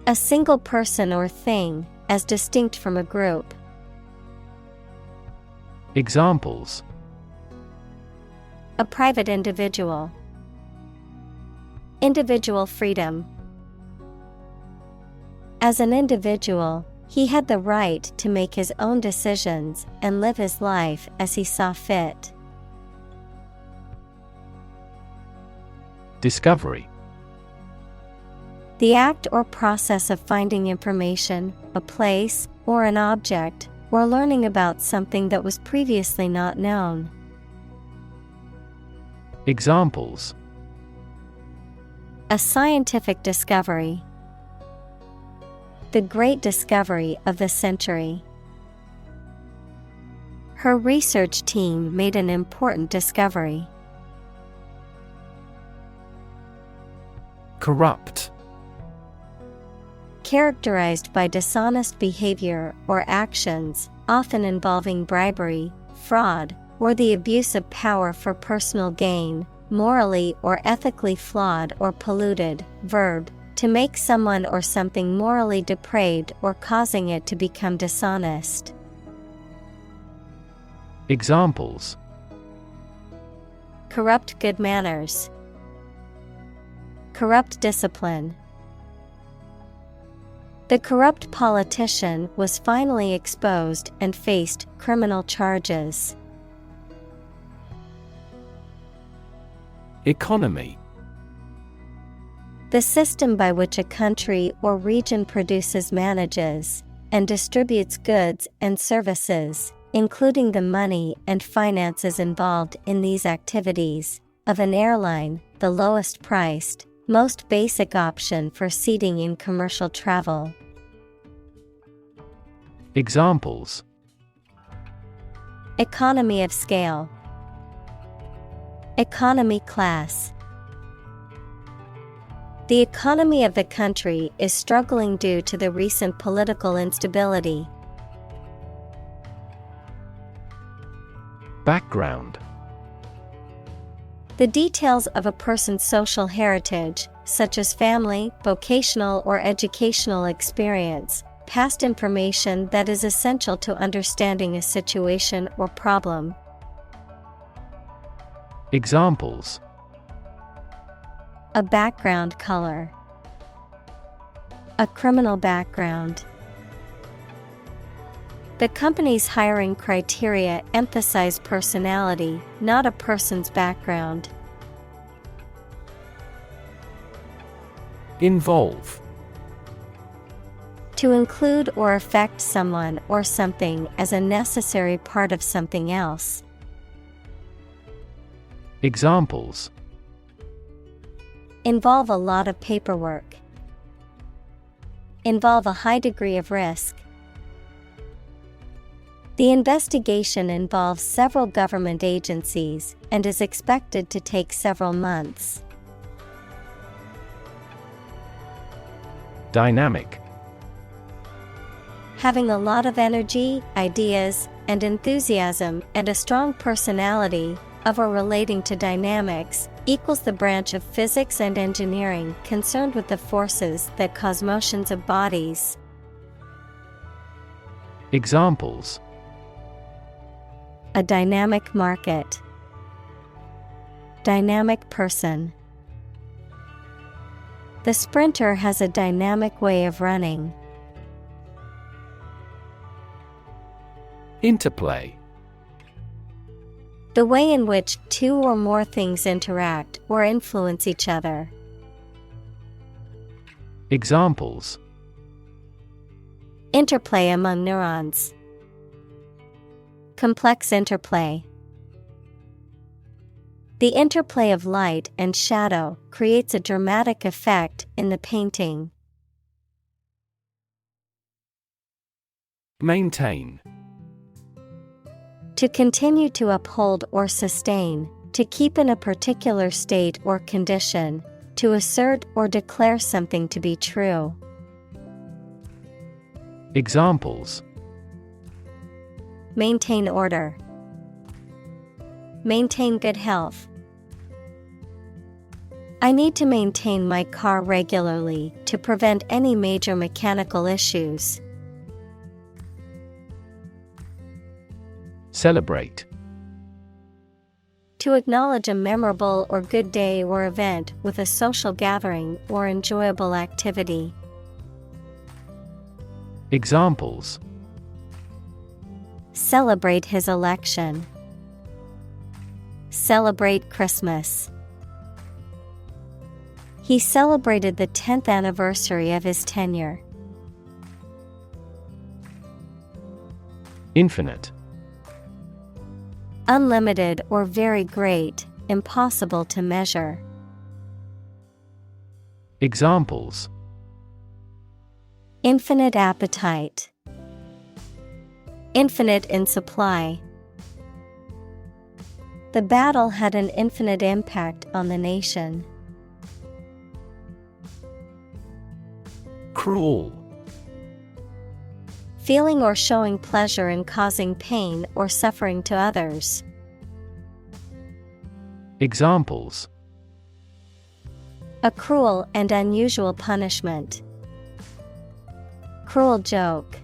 A single person or thing, as distinct from a group. Examples: A private individual. Individual freedom. As an individual, he had the right to make his own decisions and live his life as he saw fit. Discovery: The act or process of finding information, a place, or an object, or learning about something that was previously not known. Examples: A scientific discovery. The great discovery of the century. Her research team made an important discovery. Corrupt: Characterized by dishonest behavior or actions, often involving bribery, fraud, or the abuse of power for personal gain, morally or ethically flawed or polluted. Verb: to make someone or something morally depraved or causing it to become dishonest. Examples: Corrupt good manners. Corrupt discipline. The corrupt politician was finally exposed and faced criminal charges. Economy: The system by which a country or region produces, manages, and distributes goods and services, including the money and finances involved in these activities, of an airline, the lowest priced, most basic option for seating in commercial travel. Examples: Economy of scale. Economy class. The economy of the country is struggling due to the recent political instability. Background: The details of a person's social heritage, such as family, vocational or educational experience, past information that is essential to understanding a situation or problem. Examples: A background color. A criminal background. The company's hiring criteria emphasize personality, not a person's background. Involve: To include or affect someone or something as a necessary part of something else. Examples: Involve a lot of paperwork. Involve a high degree of risk. The investigation involves several government agencies and is expected to take several months. Dynamic: Having a lot of energy, ideas, and enthusiasm and a strong personality, of or relating to dynamics, equals the branch of physics and engineering concerned with the forces that cause motions of bodies. Examples: A dynamic market. Dynamic person. The sprinter has a dynamic way of running. Interplay: The way in which two or more things interact or influence each other. Examples: Interplay among neurons. Complex interplay. The interplay of light and shadow creates a dramatic effect in the painting. Maintain: To continue to uphold or sustain, to keep in a particular state or condition, to assert or declare something to be true. Examples: Maintain order. Maintain good health. I need to maintain my car regularly to prevent any major mechanical issues. Celebrate. To acknowledge a memorable or good day or event with a social gathering or enjoyable activity. Examples: Celebrate his election. Celebrate Christmas. He celebrated the 10th anniversary of his tenure. Infinite. Unlimited or very great, impossible to measure. Examples: Infinite appetite. Infinite in supply. The battle had an infinite impact on the nation. Cruel. Feeling or showing pleasure in causing pain or suffering to others. Examples: A cruel and unusual punishment. Cruel joke.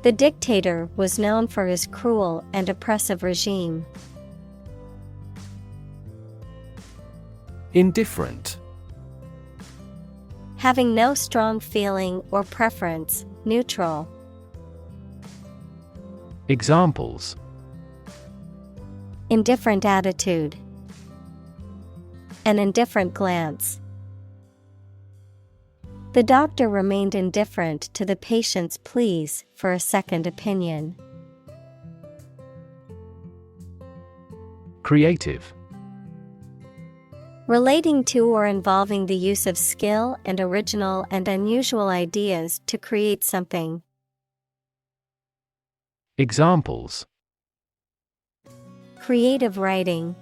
The dictator was known for his cruel and oppressive regime. Indifferent. Having no strong feeling or preference, neutral. Examples: Indifferent attitude. An indifferent glance. The doctor remained indifferent to the patient's pleas for a second opinion. Creative. Relating to or involving the use of skill and original and unusual ideas to create something. Examples: Creative writing.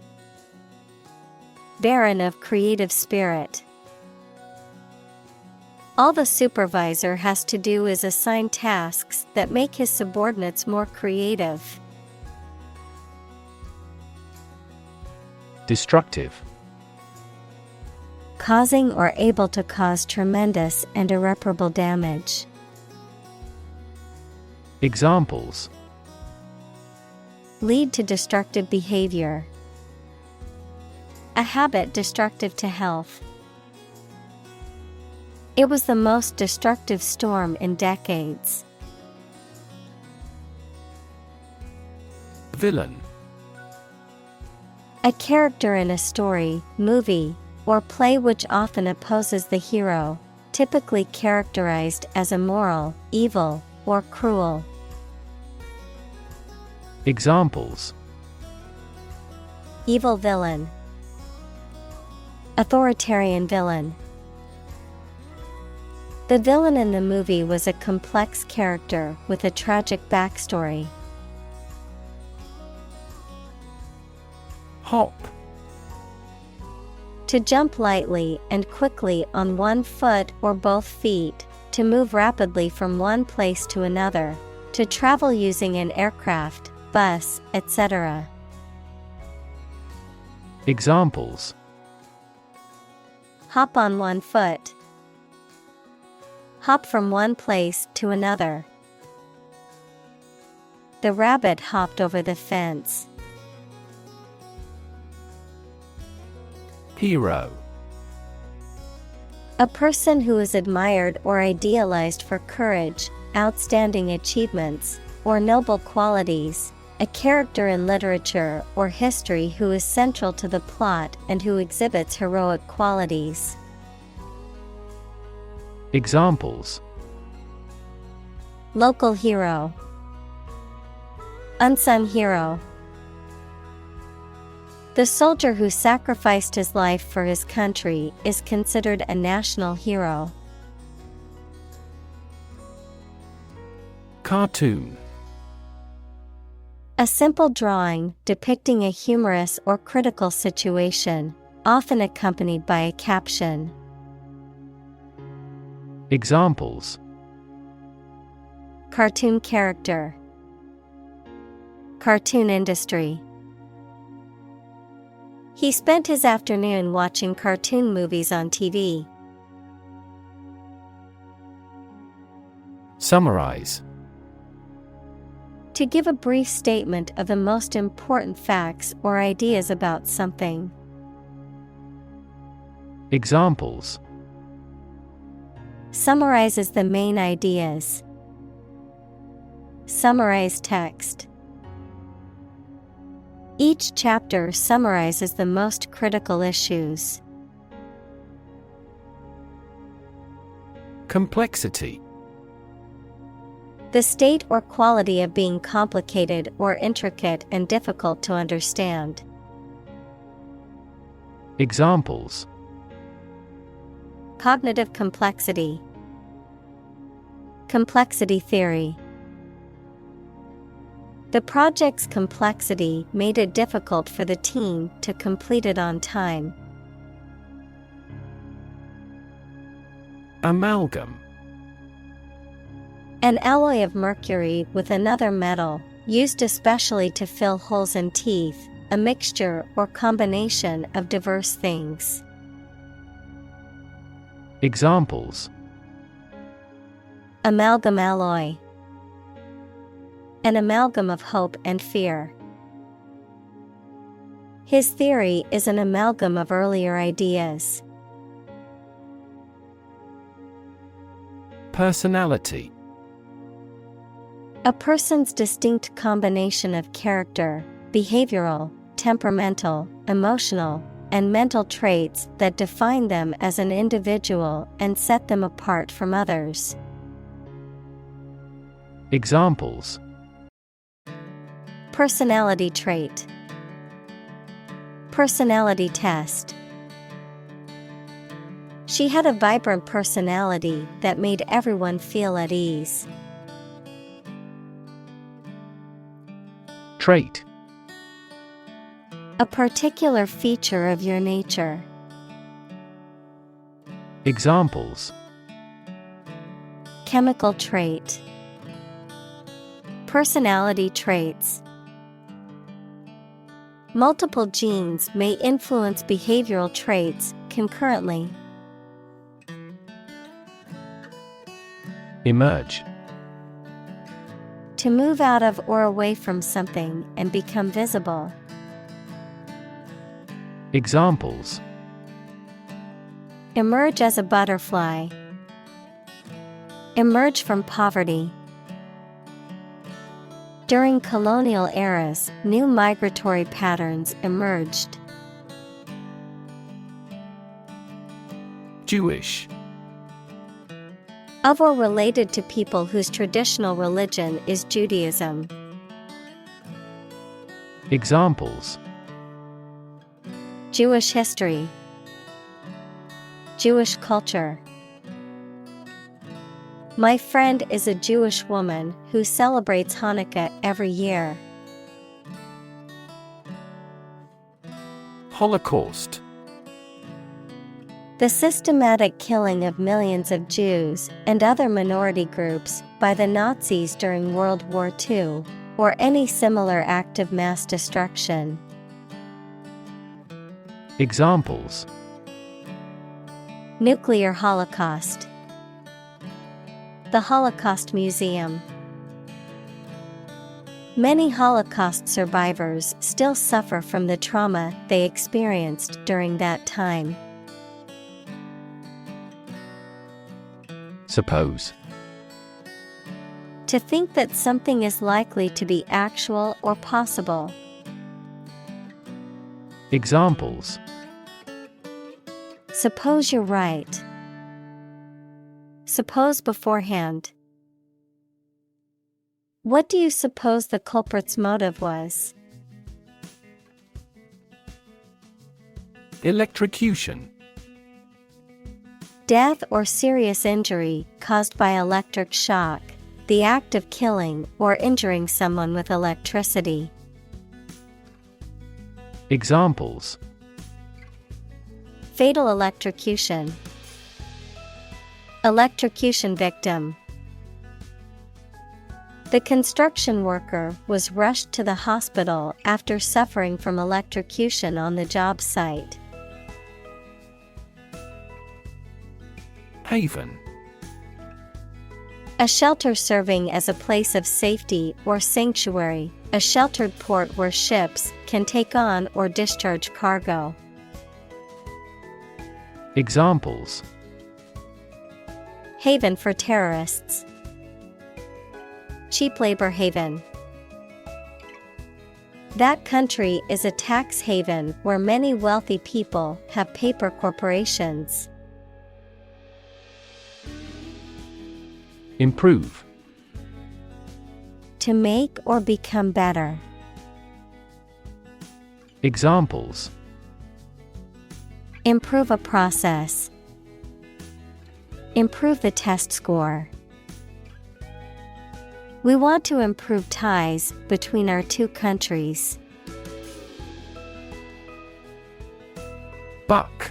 Barren of creative spirit. All the supervisor has to do is assign tasks that make his subordinates more creative. Destructive. Causing or able to cause tremendous and irreparable damage. Examples: Lead to destructive behavior. A habit destructive to health. It was the most destructive storm in decades. Villain. A character in a story, movie, or play which often opposes the hero, typically characterized as immoral, evil, or cruel. Examples: Evil villain. Authoritarian villain. The villain in the movie was a complex character with a tragic backstory. Hop. To jump lightly and quickly on one foot or both feet, to move rapidly from one place to another, to travel using an aircraft, bus, etc. Examples: Hop on one foot. Hop from one place to another. The rabbit hopped over the fence. Hero. A person who is admired or idealized for courage, outstanding achievements, or noble qualities, a character in literature or history who is central to the plot and who exhibits heroic qualities. Examples: Local hero. Unsung hero. The soldier who sacrificed his life for his country is considered a national hero. Cartoon. A simple drawing depicting a humorous or critical situation, often accompanied by a caption. Examples: Cartoon character. Cartoon industry. He spent his afternoon watching cartoon movies on TV. Summarize. To give a brief statement of the most important facts or ideas about something. Examples: Summarizes the main ideas. Summarize text. Each chapter summarizes the most critical issues. Complexity. The state or quality of being complicated or intricate and difficult to understand. Examples: Cognitive complexity. Complexity theory. The project's complexity made it difficult for the team to complete it on time. Amalgam. An alloy of mercury with another metal, used especially to fill holes in teeth, a mixture or combination of diverse things. Examples: Amalgam alloy. An amalgam of hope and fear. His theory is an amalgam of earlier ideas. Personality. A person's distinct combination of character, behavioral, temperamental, emotional, and mental traits that define them as an individual and set them apart from others. Examples: Personality trait. Personality test. She had a vibrant personality that made everyone feel at ease. Trait. A particular feature of your nature. Examples: Chemical trait. Personality traits. Multiple genes may influence behavioral traits concurrently. Emerge. To move out of or away from something and become visible. Examples: Emerge as a butterfly. Emerge from poverty. During colonial eras, new migratory patterns emerged. Jewish. Of or related to people whose traditional religion is Judaism. Examples: Jewish history. Jewish culture. My friend is a Jewish woman who celebrates Hanukkah every year. Holocaust. The systematic killing of millions of Jews and other minority groups by the Nazis during World War II, or any similar act of mass destruction. Examples: Nuclear holocaust. The Holocaust Museum. Many Holocaust survivors still suffer from the trauma they experienced during that time. Suppose. To think that something is likely to be actual or possible. Examples: Suppose you're right. Suppose beforehand. What do you suppose the culprit's motive was? Electrocution. Death or serious injury caused by electric shock, the act of killing or injuring someone with electricity. Examples: Fatal electrocution. Electrocution victim. The construction worker was rushed to the hospital after suffering from electrocution on the job site. Haven. A shelter serving as a place of safety or sanctuary, a sheltered port where ships can take on or discharge cargo. Examples: Haven for terrorists. Cheap labor haven. That country is a tax haven where many wealthy people have paper corporations. Improve. To make or become better. Examples: Improve a process. Improve the test score. We want to improve ties between our two countries. Buck.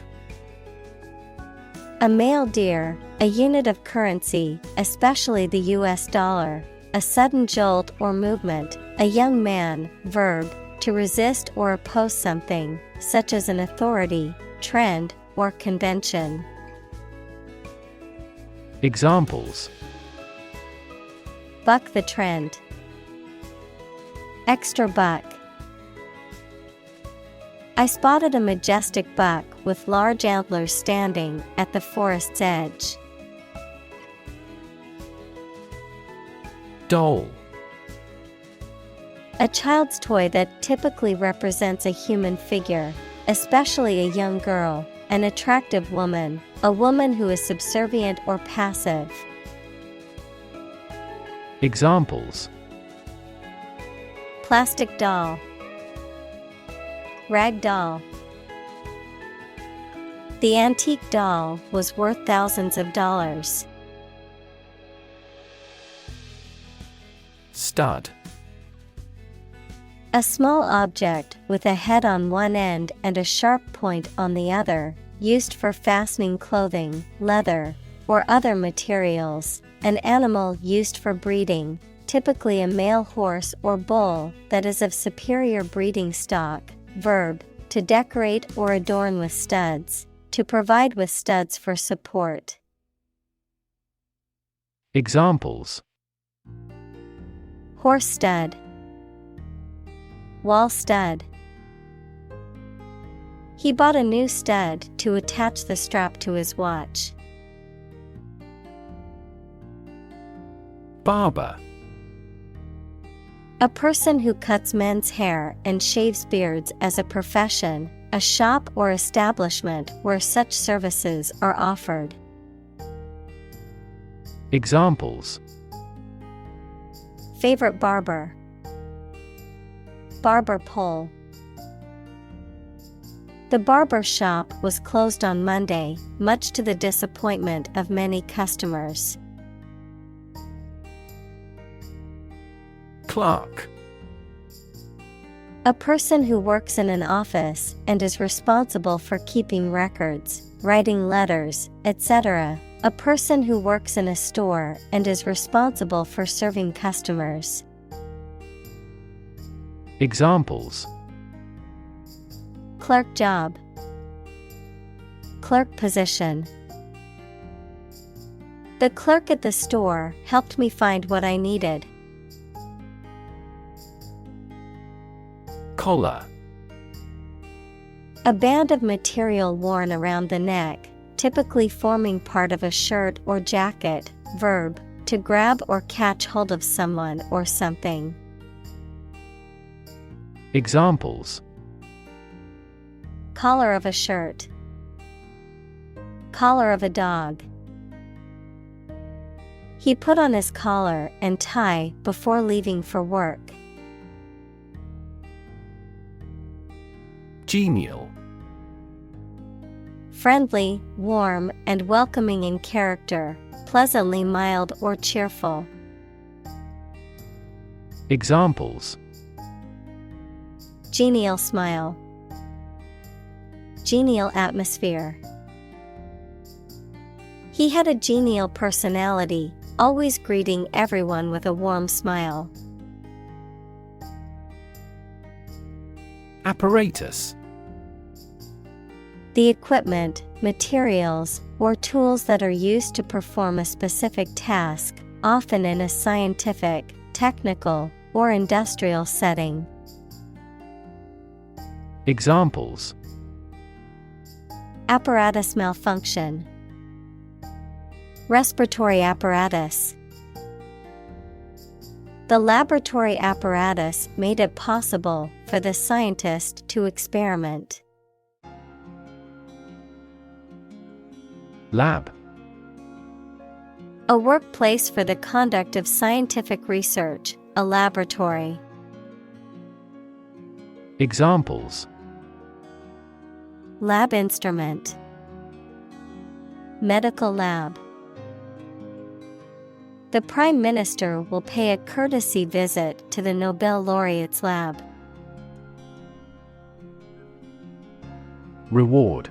A male deer, a unit of currency, especially the US dollar, a sudden jolt or movement, a young man, verb, to resist or oppose something, such as an authority, trend, or convention. Examples: Buck the trend. Extra buck. I spotted a majestic buck with large antlers standing at the forest's edge. Doll. A child's toy that typically represents a human figure, especially a young girl, an attractive woman, a woman who is subservient or passive. Examples: Plastic doll. Rag doll. The antique doll was worth thousands of dollars. Stud. A small object with a head on one end and a sharp point on the other, used for fastening clothing, leather, or other materials. An animal used for breeding, typically a male horse or bull that is of superior breeding stock. Verb, to decorate or adorn with studs, to provide with studs for support. Examples: Horse stud. Wall stud. He bought a new stud to attach the strap to his watch. Barber. A person who cuts men's hair and shaves beards as a profession, a shop or establishment where such services are offered. Examples: Favorite barber. Barber pole. The barber shop was closed on Monday, much to the disappointment of many customers. Clerk. A person who works in an office and is responsible for keeping records, writing letters, etc. A person who works in a store and is responsible for serving customers. Examples: Clerk job. Clerk position. The clerk at the store helped me find what I needed. Collar. A band of material worn around the neck, typically forming part of a shirt or jacket. Verb, to grab or catch hold of someone or something. Examples: Collar of a shirt. Collar of a dog. He put on his collar and tie before leaving for work. Genial. Friendly, warm, and welcoming in character, pleasantly mild or cheerful. Examples: genial smile, genial atmosphere. He had a genial personality, always greeting everyone with a warm smile. Apparatus: The equipment, materials, or tools that are used to perform a specific task, often in a scientific, technical, or industrial setting. Examples: apparatus malfunction, respiratory apparatus. The laboratory apparatus made it possible for the scientist to experiment. Lab: A workplace for the conduct of scientific research, a laboratory. Examples: lab instrument, medical lab. The Prime Minister will pay a courtesy visit to the Nobel laureate's lab. Reward: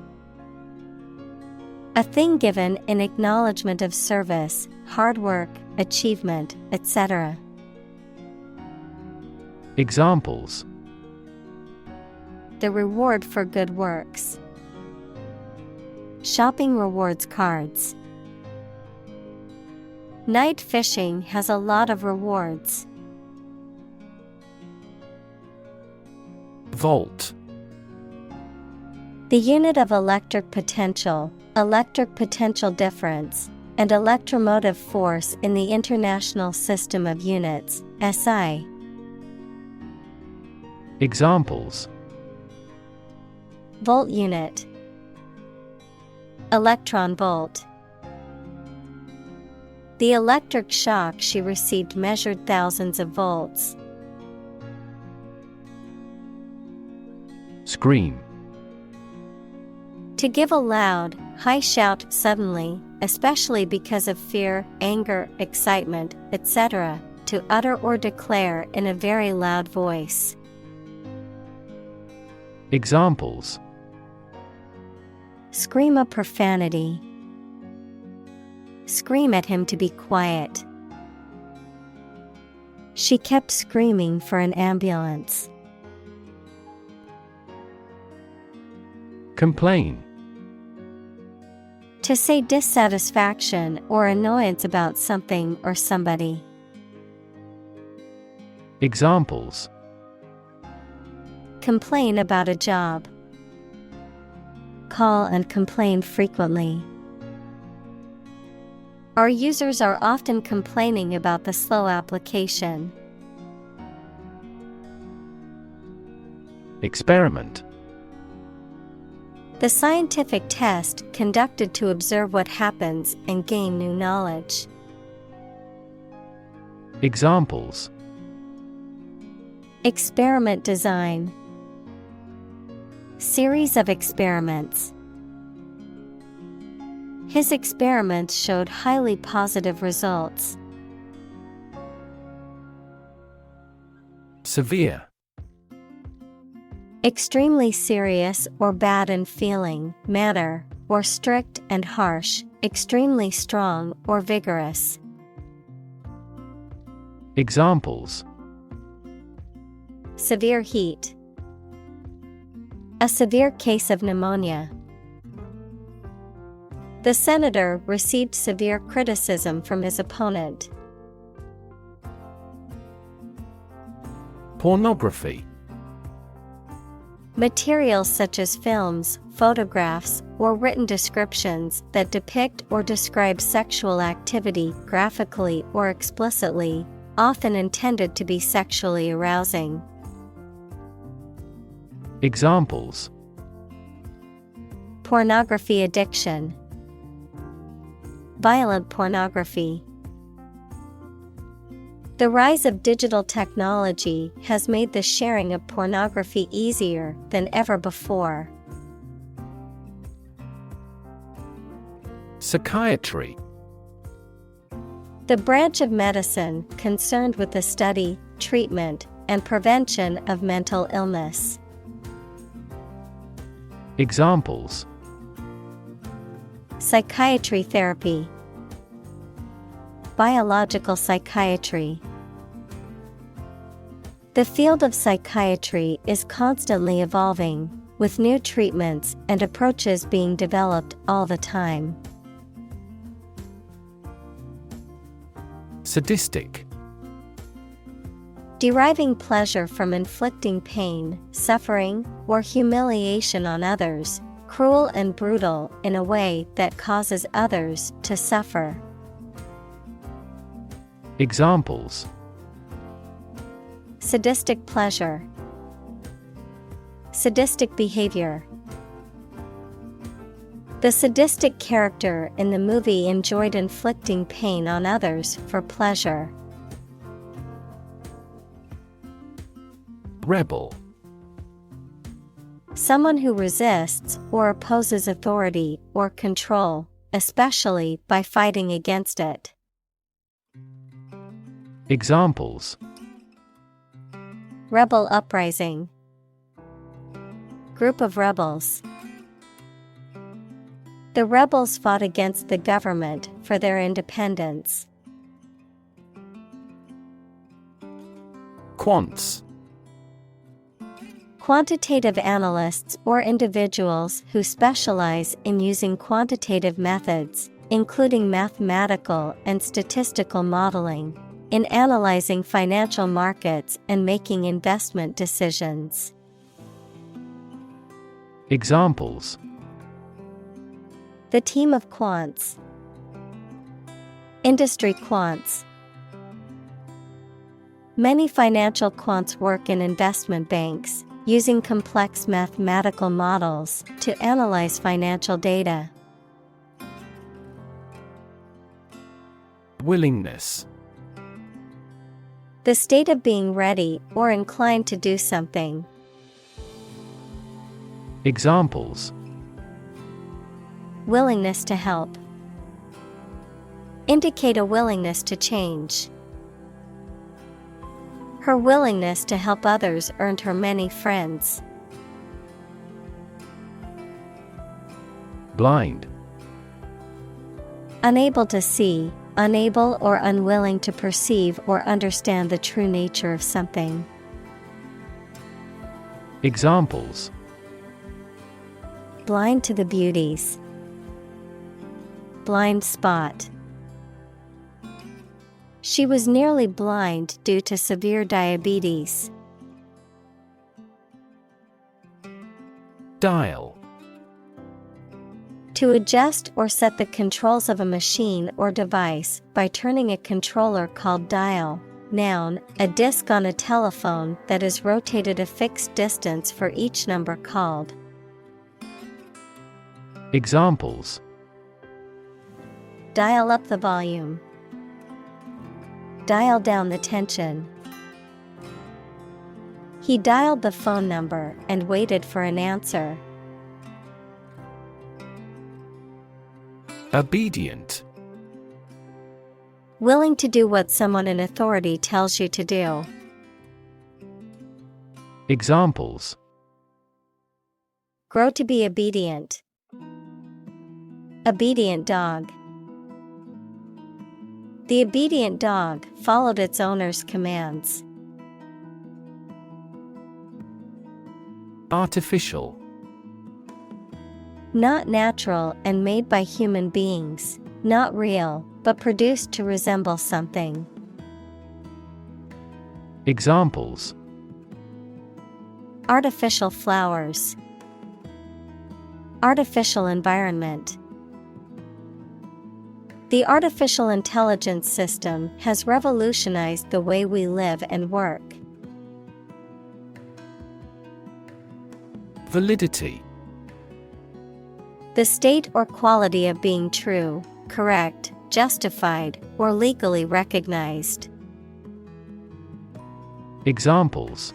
A thing given in acknowledgement of service, hard work, achievement, etc. Examples: the reward for good works. Shopping rewards cards. Night fishing has a lot of rewards. Volt: The unit of electric potential difference, and electromotive force in the International System of Units, SI. Examples: volt unit, electron volt. The electric shock she received measured thousands of volts. Scream: To give a loud, high shout suddenly, especially because of fear, anger, excitement, etc., to utter or declare in a very loud voice. Examples: scream a profanity. Scream at him to be quiet. She kept screaming for an ambulance. Complain: To say dissatisfaction or annoyance about something or somebody. Examples: complain about a job. Call and complain frequently. Our users are often complaining about the slow application. Experiment: The scientific test conducted to observe what happens and gain new knowledge. Examples: experiment design. Series of experiments. His experiments showed highly positive results. Severe: Extremely serious or bad in feeling, manner, or strict and harsh, extremely strong or vigorous. Examples: severe heat. A severe case of pneumonia. The senator received severe criticism from his opponent. Pornography: Materials such as films, photographs, or written descriptions that depict or describe sexual activity graphically or explicitly, often intended to be sexually arousing. Examples: pornography addiction. Violent pornography. The rise of digital technology has made the sharing of pornography easier than ever before. Psychiatry: The branch of medicine concerned with the study, treatment, and prevention of mental illness. Examples: Psychiatry therapy, biological psychiatry. The field of psychiatry is constantly evolving, with new treatments and approaches being developed all the time. Sadistic. Deriving pleasure from inflicting pain, suffering, or humiliation on others, cruel and brutal in a way that causes others to suffer. Examples: Sadistic pleasure, sadistic behavior. The sadistic character in the movie enjoyed inflicting pain on others for pleasure. Rebel. Someone who resists or opposes authority or control, especially by fighting against it. Examples: Rebel uprising, group of rebels. The rebels fought against the government for their independence. Quants. Quantitative analysts or individuals who specialize in using quantitative methods, including mathematical and statistical modeling, in analyzing financial markets and making investment decisions. Examples: The team of quants, industry quants. Many financial quants work in investment banks, using complex mathematical models to analyze financial data. Willingness. The state of being ready or inclined to do something. Examples: Willingness to help. Indicate a willingness to change. Her willingness to help others earned her many friends. Blind. Unable to see, unable or unwilling to perceive or understand the true nature of something. Examples: Blind to the beauties. Blind spot. She was nearly blind due to severe diabetes. Dial. To adjust or set the controls of a machine or device by turning a controller called dial. Noun, a disc on a telephone that is rotated a fixed distance for each number called. Examples: Dial up the volume. Dial down the tension. He dialed the phone number and waited for an answer. Obedient. Willing to do what someone in authority tells you to do. Examples: Grow to be obedient. Obedient dog. The obedient dog followed its owner's commands. Artificial. Not natural and made by human beings, not real, but produced to resemble something. Examples: Artificial flowers. Artificial environment. The artificial intelligence system has revolutionized the way we live and work. Validity. The state or quality of being true, correct, justified, or legally recognized. Examples: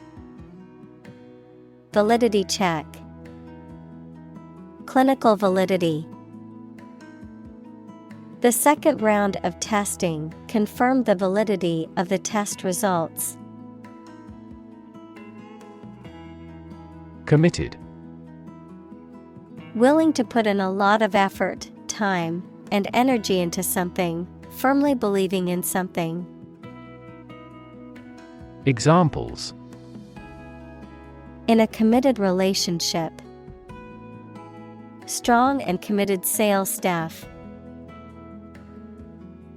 Validity check. Clinical validity. The second round of testing confirmed the validity of the test results. Committed. Willing to put in a lot of effort, time, and energy into something, firmly believing in something. Examples: In a committed relationship. Strong and committed sales staff.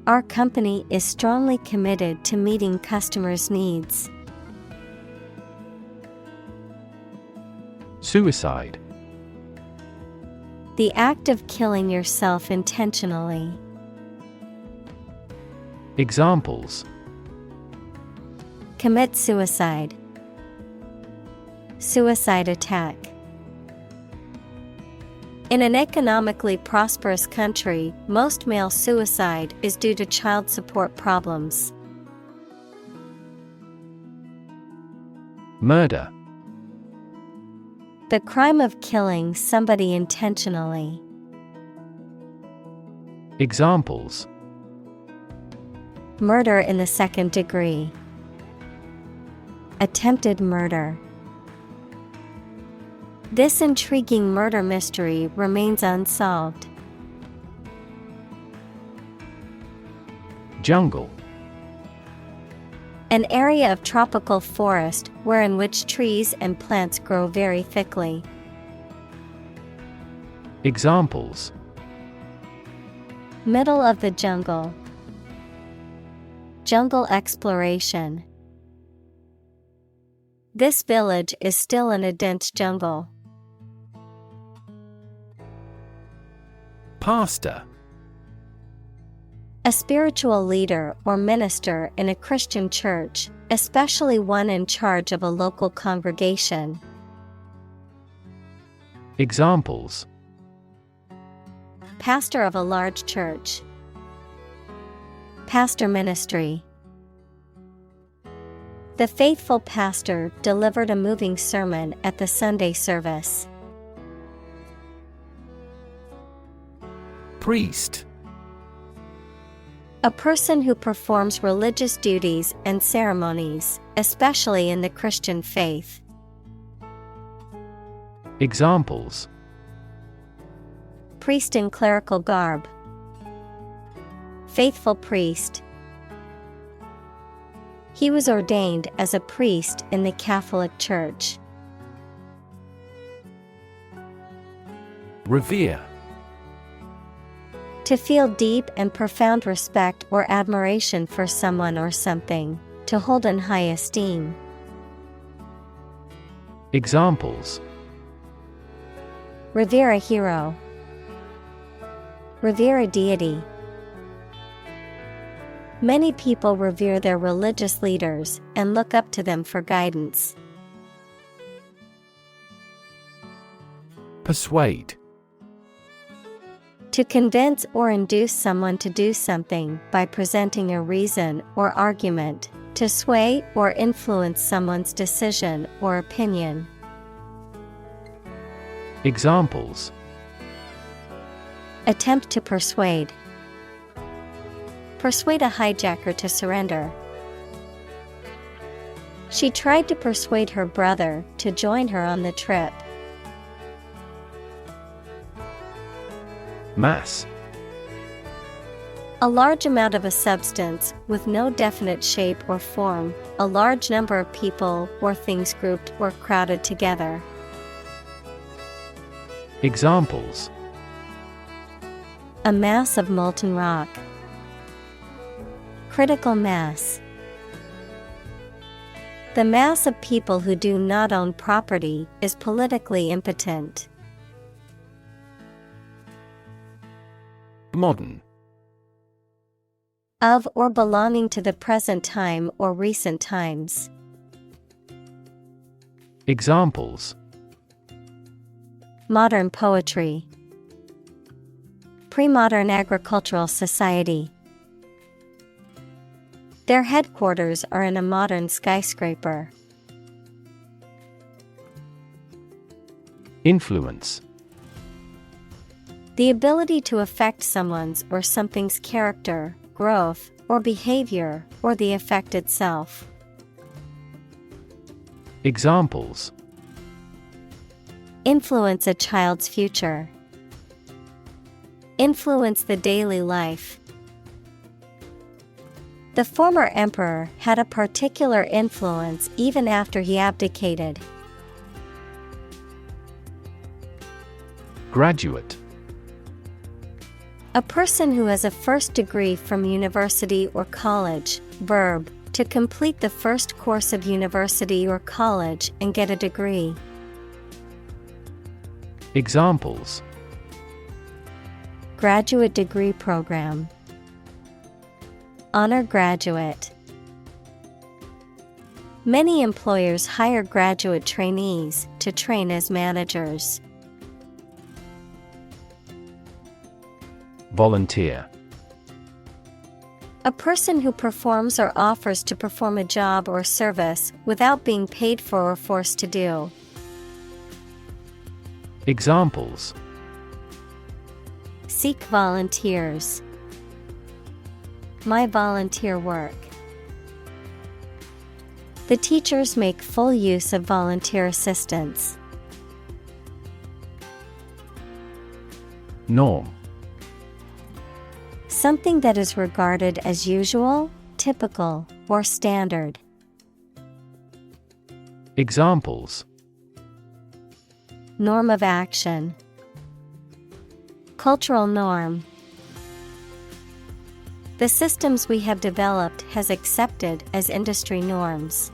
Our company is strongly committed to meeting customers' needs. Suicide. The act of killing yourself intentionally. Examples: Commit suicide. Suicide attack. In an economically prosperous country, most male suicide is due to child support problems. Murder. The crime of killing somebody intentionally. Examples: Murder in the second degree. Attempted murder. This intriguing murder mystery remains unsolved. Jungle. An area of tropical forest wherein which trees and plants grow very thickly. Examples: Middle of the jungle. Jungle exploration. This village is still in a dense jungle. Pastor. A spiritual leader or minister in a Christian church, especially one in charge of a local congregation. Examples: Pastor of a large church. Pastor ministry. The faithful pastor delivered a moving sermon at the Sunday service. Priest. A person who performs religious duties and ceremonies, especially in the Christian faith. Examples: Priest in clerical garb. Faithful priest. He was ordained as a priest in the Catholic Church. Revere. To feel deep and profound respect or admiration for someone or something, to hold in high esteem. Examples: Revere a hero. Revere a deity. Many people revere their religious leaders and look up to them for guidance. Persuade. To convince or induce someone to do something by presenting a reason or argument, to sway or influence someone's decision or opinion. Examples: Attempt to persuade. Persuade a hijacker to surrender. She tried to persuade her brother to join her on the trip. Mass. A large amount of a substance with no definite shape or form, a large number of people or things grouped or crowded together. Examples: A mass of molten rock. Critical mass. The mass of people who do not own property is politically impotent. Modern. Of or belonging to the present time or recent times. Examples: Modern poetry. Pre-modern agricultural society. Their headquarters are in a modern skyscraper. Influence. The ability to affect someone's or something's character, growth, or behavior, or the effect itself. Examples: Influence a child's future. Influence the daily life. The former emperor had a particular influence even after he abdicated. Graduate. A person who has a first degree from university or college. Verb, to complete the first course of university or college and get a degree. Examples: Graduate degree program. Honor graduate. Many employers hire graduate trainees to train as managers. Volunteer. A person who performs or offers to perform a job or service without being paid for or forced to do. Examples: Seek volunteers. My volunteer work. The teachers make full use of volunteer assistance. Norm. Something that is regarded as usual, typical, or standard. Examples: Norm of action. Cultural norm. The systems we have developed has accepted as industry norms.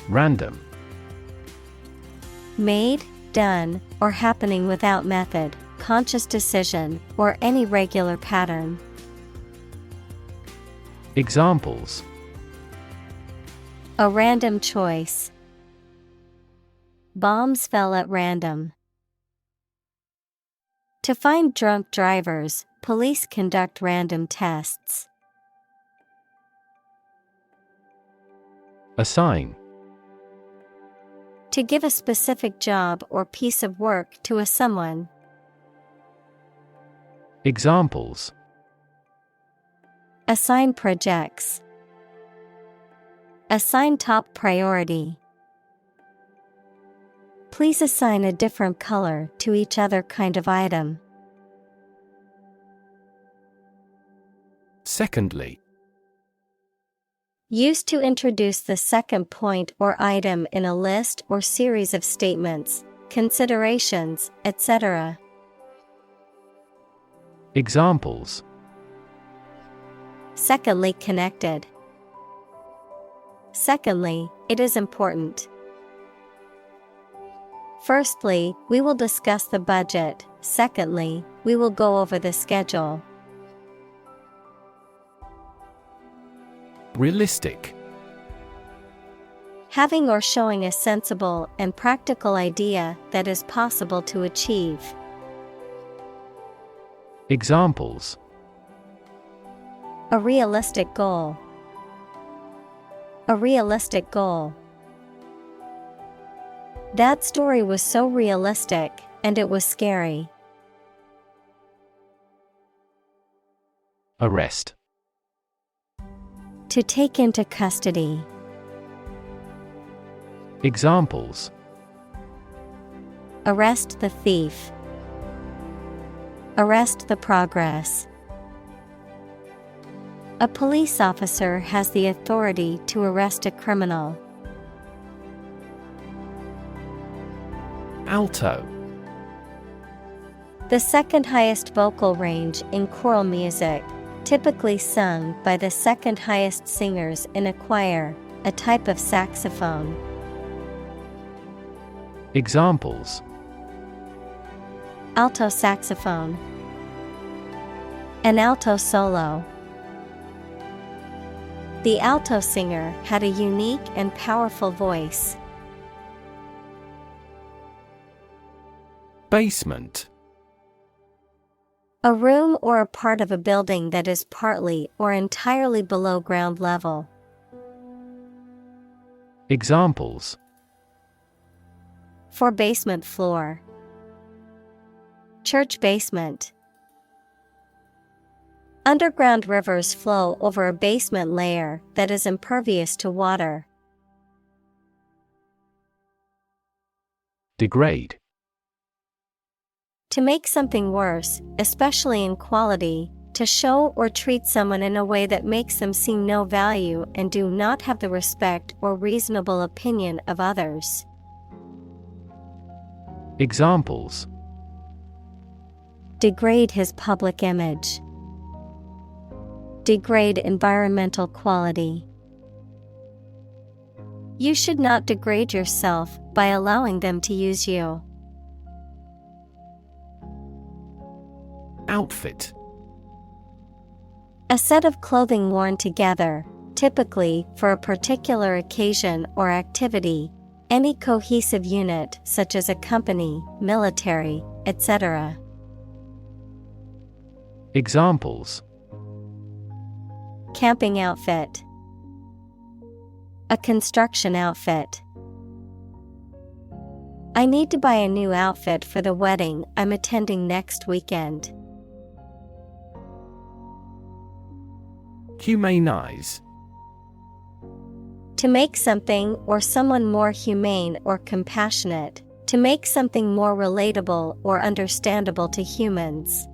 Random. Made, done, or happening without method, conscious decision, or any regular pattern. Examples: A random choice. Bombs fell at random. To find drunk drivers, police conduct random tests. Assign. To give a specific job or piece of work to a someone. Examples: Assign projects. Assign top priority. Please assign a different color to each other kind of item. Secondly. Used to introduce the second point or item in a list or series of statements, considerations, etc. Examples: Secondly connected. Secondly, it is important. Firstly, we will discuss the budget. Secondly, we will go over the schedule. Realistic. Having or showing a sensible and practical idea that is possible to achieve. Examples: A realistic goal. A realistic goal. That story was so realistic, and it was scary. Arrest. To take into custody. Examples: Arrest the thief. Arrest the progress. A police officer has the authority to arrest a criminal. Alto. The second highest vocal range in choral music, typically sung by the second highest singers in a choir, a type of saxophone. Examples: Alto saxophone. An alto solo. The alto singer had a unique and powerful voice. Basement. A room or a part of a building that is partly or entirely below ground level. Examples: For basement floor. Church basement. Underground rivers flow over a basement layer that is impervious to water. Degrade. To make something worse, especially in quality, to show or treat someone in a way that makes them see no value and do not have the respect or reasonable opinion of others. Examples: Degrade his public image. Degrade environmental quality. You should not degrade yourself by allowing them to use you. Outfit. A set of clothing worn together, typically for a particular occasion or activity. Any cohesive unit such as a company, military, etc. Examples: Camping outfit. A construction outfit. I need to buy a new outfit for the wedding I'm attending next weekend. Humanize. To make something or someone more humane or compassionate. To make something more relatable or understandable to humans.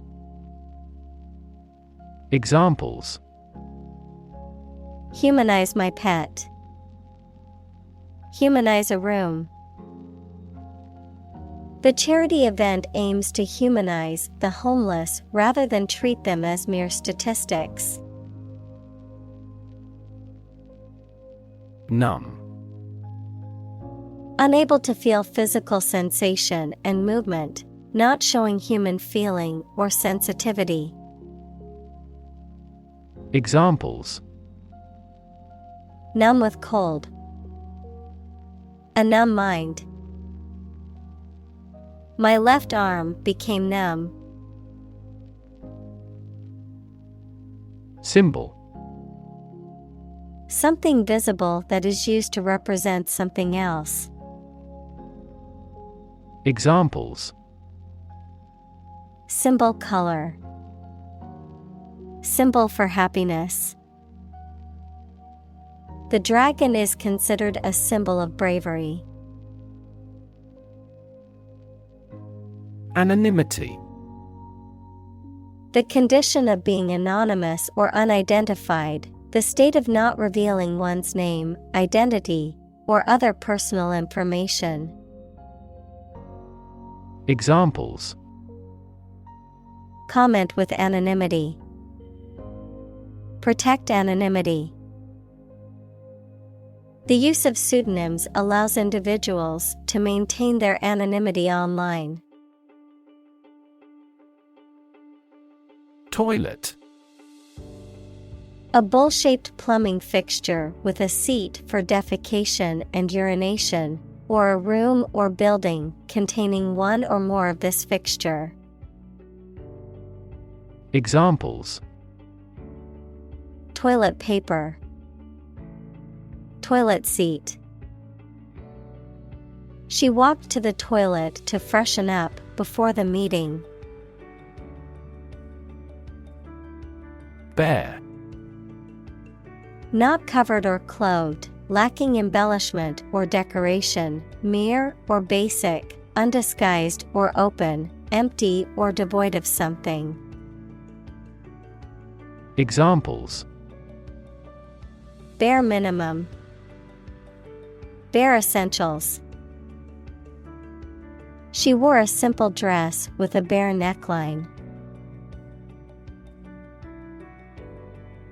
Examples: Humanize my pet. Humanize a room. The charity event aims to humanize the homeless rather than treat them as mere statistics. Numb. Unable to feel physical sensation and movement, not showing human feeling or sensitivity. Examples: Numb with cold. A numb mind. My left arm became numb. Symbol. Something visible that is used to represent something else. Examples: Symbol color. Symbol for happiness. The dragon is considered a symbol of bravery. Anonymity. The condition of being anonymous or unidentified, the state of not revealing one's name, identity, or other personal information. Examples: Comment with anonymity. Protect anonymity. The use of pseudonyms allows individuals to maintain their anonymity online. Toilet. A bowl-shaped plumbing fixture with a seat for defecation and urination, or a room or building containing one or more of this fixture. Examples: Toilet paper. Toilet seat. She walked to the toilet to freshen up before the meeting. Bare. Not covered or clothed, lacking embellishment or decoration, mere or basic, undisguised or open, empty or devoid of something. Examples: Bare minimum. Bare essentials. She wore a simple dress with a bare neckline.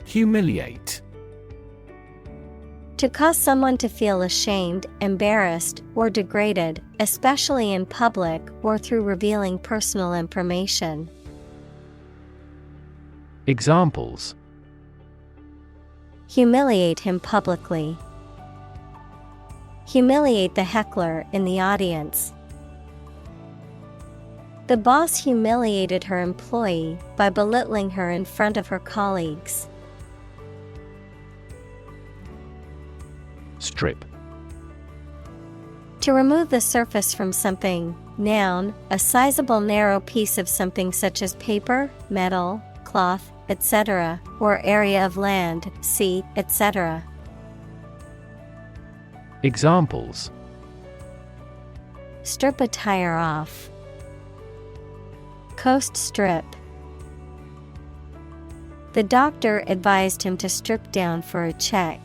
Humiliate. To cause someone to feel ashamed, embarrassed, or degraded, especially in public or through revealing personal information. Examples: Humiliate him publicly. Humiliate the heckler in the audience. The boss humiliated her employee by belittling her in front of her colleagues. Strip. To remove the surface from something, noun, a sizable narrow piece of something such as paper, metal, cloth, etc., or area of land, sea, etc. strip a tire off. Coast strip. The doctor advised him to strip down for a check.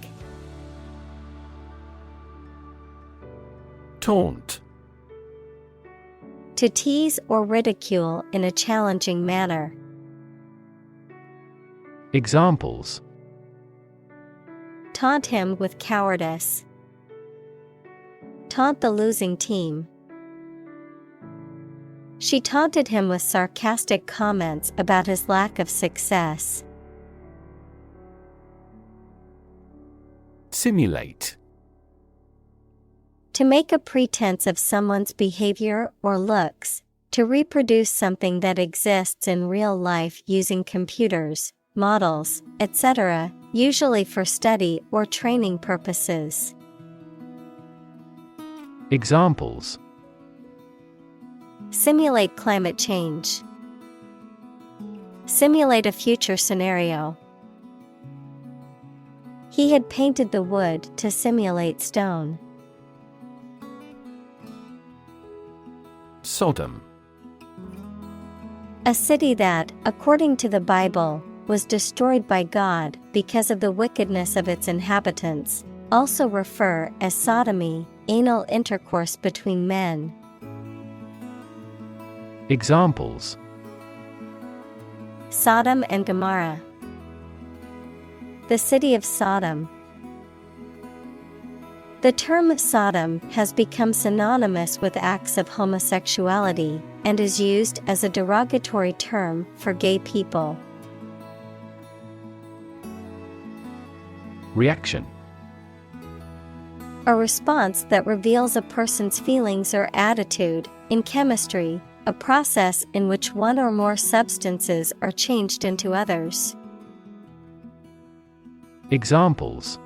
Taunt. To tease or ridicule in a challenging manner. Examples: Taunt him with cowardice. Taunt the losing team. She taunted him with sarcastic comments about his lack of success. Simulate. To make a pretense of someone's behavior or looks, to reproduce something that exists in real life using computers, models, etc., usually for study or training purposes. Examples: Simulate climate change. Simulate a future scenario. He had painted the wood to simulate stone. Sodom. A city that, according to the Bible, was destroyed by God because of the wickedness of its inhabitants, also refer as sodomy, anal intercourse between men. Examples: Sodom and Gomorrah. The city of Sodom. The term Sodom has become synonymous with acts of homosexuality and is used as a derogatory term for gay people. Reaction. A response that reveals a person's feelings or attitude. In chemistry, a process in which one or more substances are changed into others. Examples: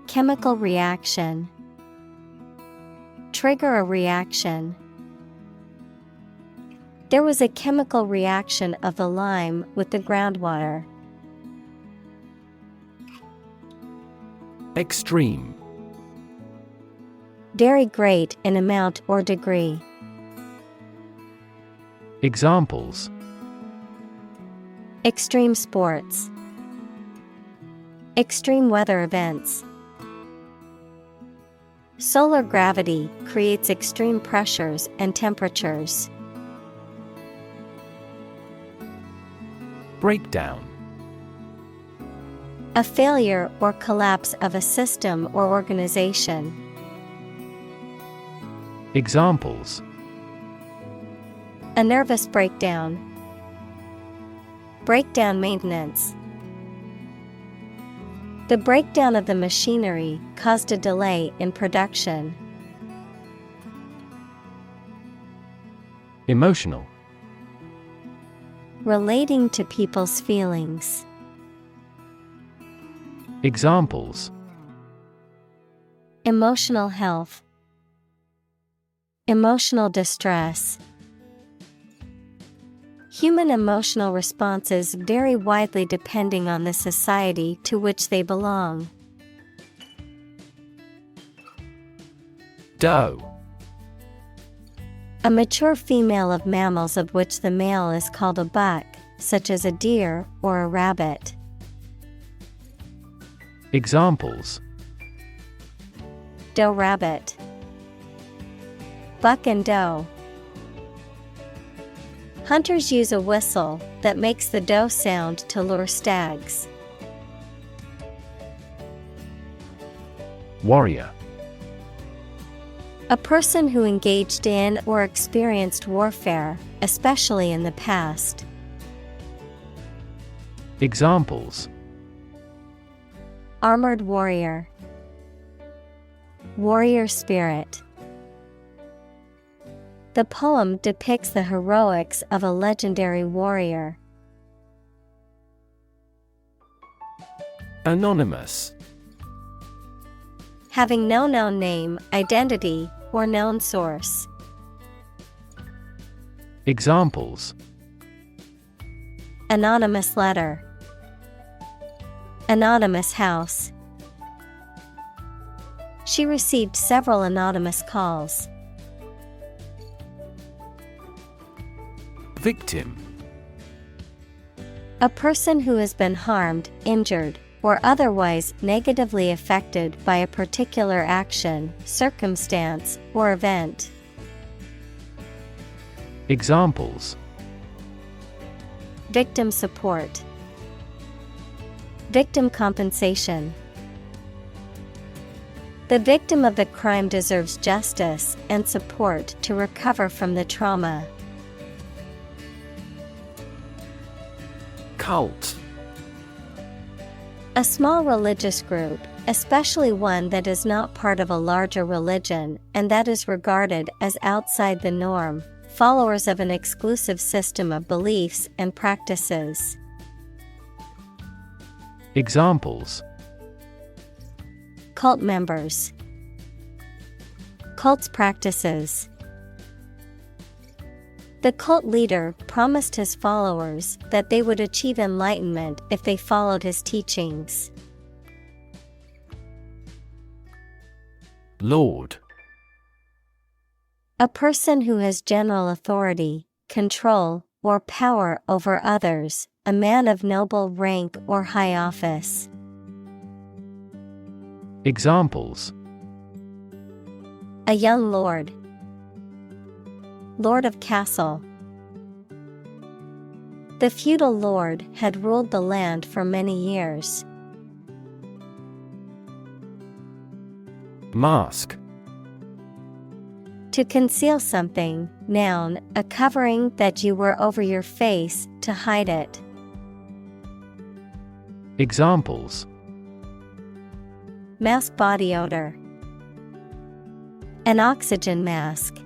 Chemical reaction. Trigger a reaction. There was a chemical reaction of the lime with the groundwater. Extreme. Very great in amount or degree. Examples: Extreme sports. Extreme weather events. Solar gravity creates extreme pressures and temperatures. Breakdown. A failure or collapse of a system or organization. Examples: A nervous breakdown. Breakdown maintenance. The breakdown of the machinery caused a delay in production. Emotional. Relating to people's feelings. Examples: Emotional health. Emotional distress. Human emotional responses vary widely depending on the society to which they belong. Doe. A mature female of mammals of which the male is called a buck, such as a deer or a rabbit. Examples: Doe rabbit. Buck and doe. Hunters use a whistle that makes the doe sound to lure stags. Warrior. A person who engaged in or experienced warfare, especially in the past. Examples: Armored warrior. Warrior spirit. The poem depicts the heroics of a legendary warrior. Anonymous. Having no known name, identity, or known source. Examples: Anonymous letter. Anonymous house. She received several anonymous calls. Victim. A person who has been harmed, injured, or otherwise negatively affected by a particular action, circumstance, or event. Examples: Victim support, victim compensation. The victim of the crime deserves justice and support to recover from the trauma. Cult. A small religious group, especially one that is not part of a larger religion and that is regarded as outside the norm, followers of an exclusive system of beliefs and practices. Examples: Cult members, cult's practices. The cult leader promised his followers that they would achieve enlightenment if they followed his teachings. Lord. A person who has general authority, control, or power over others, a man of noble rank or high office. Examples: A young lord, lord of castle. The feudal lord had ruled the land for many years. Mask. To conceal something, noun, a covering that you wear over your face to hide it. Examples: Mask body odor, an oxygen mask.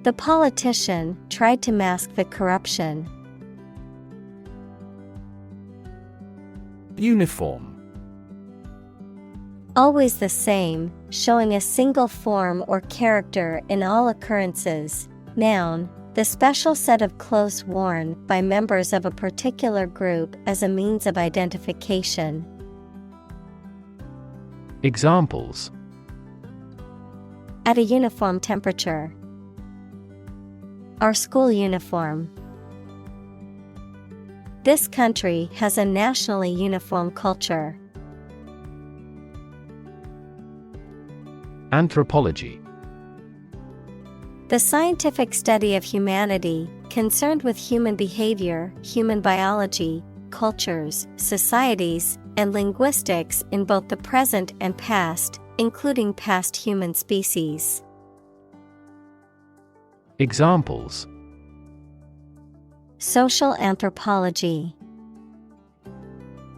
The politician tried to mask the corruption. Uniform. Always the same, showing a single form or character in all occurrences. Noun, the special set of clothes worn by members of a particular group as a means of identification. Examples: At a uniform temperature. Our school uniform. This country has a nationally uniform culture. Anthropology. The scientific study of humanity, concerned with human behavior, human biology, cultures, societies, and linguistics in both the present and past, including past human species. Examples: Social anthropology,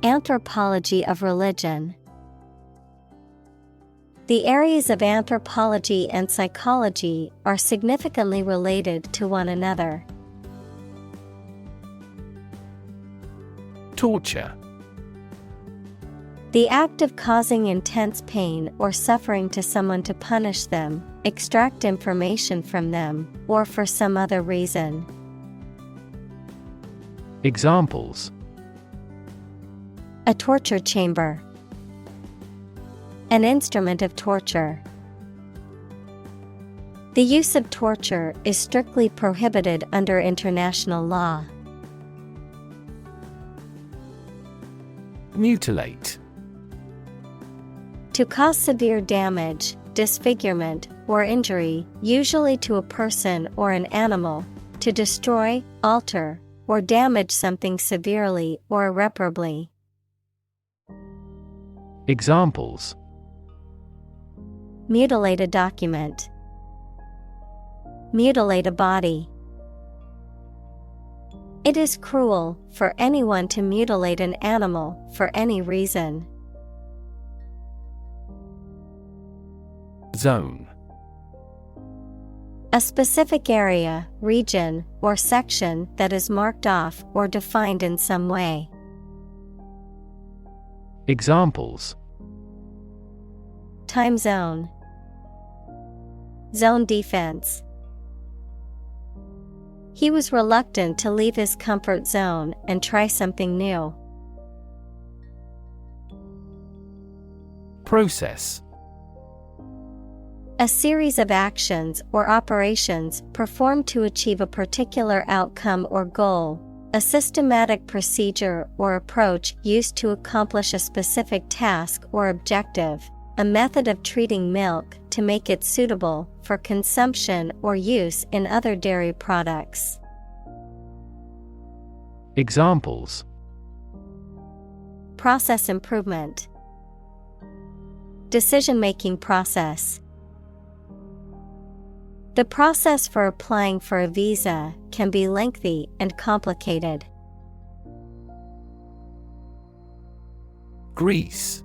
anthropology of religion. The areas of anthropology and psychology are significantly related to one another. Torture. The act of causing intense pain or suffering to someone to punish them, extract information from them, or for some other reason. Examples: A torture chamber, an instrument of torture. The use of torture is strictly prohibited under international law. Mutilate. To cause severe damage, disfigurement, or injury, usually to a person or an animal, to destroy, alter, or damage something severely or irreparably. Examples: Mutilate a document, mutilate a body. It is cruel for anyone to mutilate an animal for any reason. Zone. A specific area, region, or section that is marked off or defined in some way. Examples: Time zone, zone defense. He was reluctant to leave his comfort zone and try something new. Process. A series of actions or operations performed to achieve a particular outcome or goal. A systematic procedure or approach used to accomplish a specific task or objective. A method of treating milk to make it suitable for consumption or use in other dairy products. Examples: Process improvement. Decision-making process. The process for applying for a visa can be lengthy and complicated. Grease.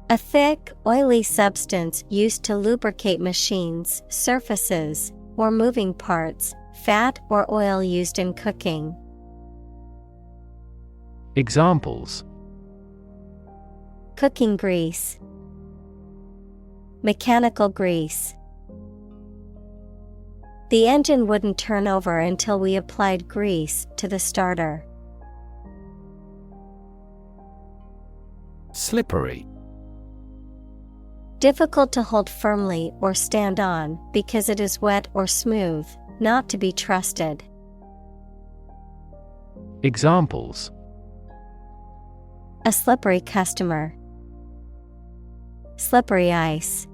A thick, oily substance used to lubricate machines, surfaces, or moving parts, fat or oil used in cooking. Examples: Cooking grease. Mechanical grease. The engine wouldn't turn over until we applied grease to the starter. Slippery. Difficult to hold firmly or stand on because it is wet or smooth, not to be trusted. Examples: A slippery customer. Slippery ice.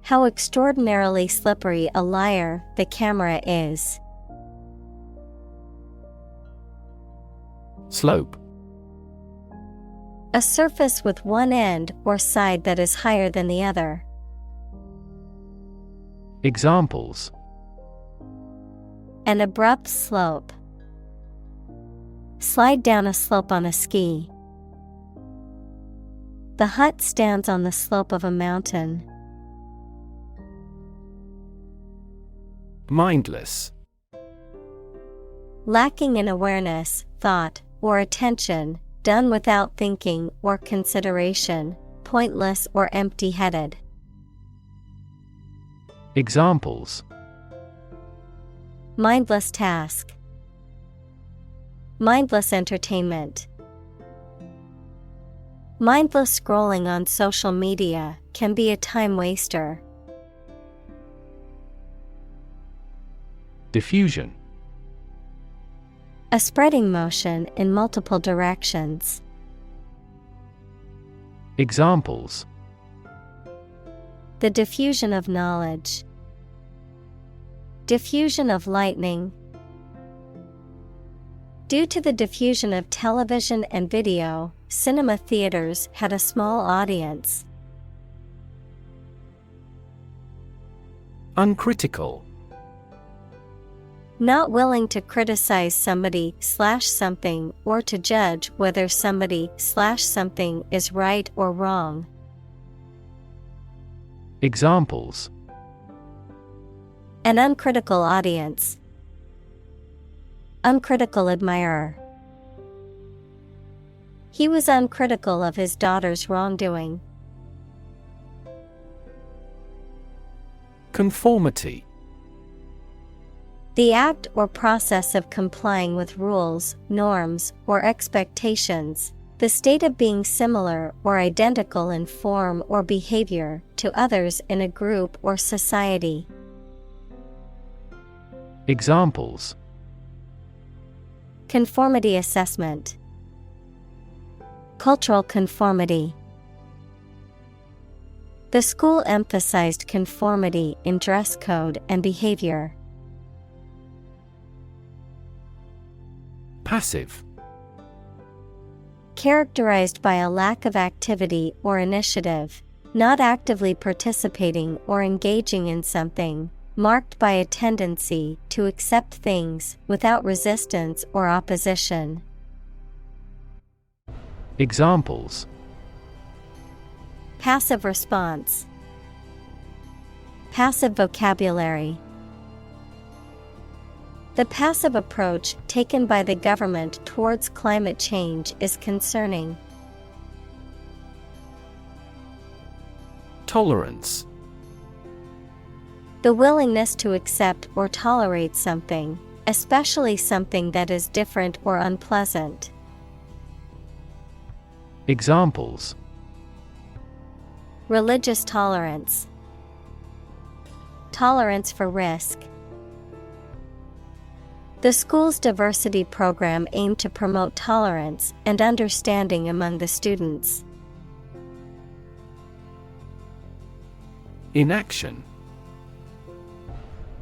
How extraordinarily slippery a liar the camera is. Slope. A surface with one end or side that is higher than the other. Examples: An abrupt slope. Slide down a slope on a ski. The hut stands on the slope of a mountain. Mindless. Lacking in awareness, thought, or attention, done without thinking or consideration, pointless or empty-headed. Examples: Mindless task. Mindless entertainment. Mindless scrolling on social media can be a time waster. Diffusion. A spreading motion in multiple directions. Examples: The diffusion of knowledge. Diffusion of lightning. Due to the diffusion of television and video, cinema theaters had a small audience. Uncritical. Not willing to criticize somebody/something or to judge whether somebody/something is right or wrong. Examples: An uncritical audience. Uncritical admirer. He was uncritical of his daughter's wrongdoing. Conformity. The act or process of complying with rules, norms, or expectations, the state of being similar or identical in form or behavior to others in a group or society. Examples: Conformity assessment. Cultural conformity. The school emphasized conformity in dress code and behavior. Passive. Characterized by a lack of activity or initiative, not actively participating or engaging in something, marked by a tendency to accept things without resistance or opposition. Examples: Passive response. Passive vocabulary. The passive approach taken by the government towards climate change is concerning. Tolerance. The willingness to accept or tolerate something, especially something that is different or unpleasant. Examples: religious tolerance, tolerance for risk. The school's diversity program aimed to promote tolerance and understanding among the students. Inaction.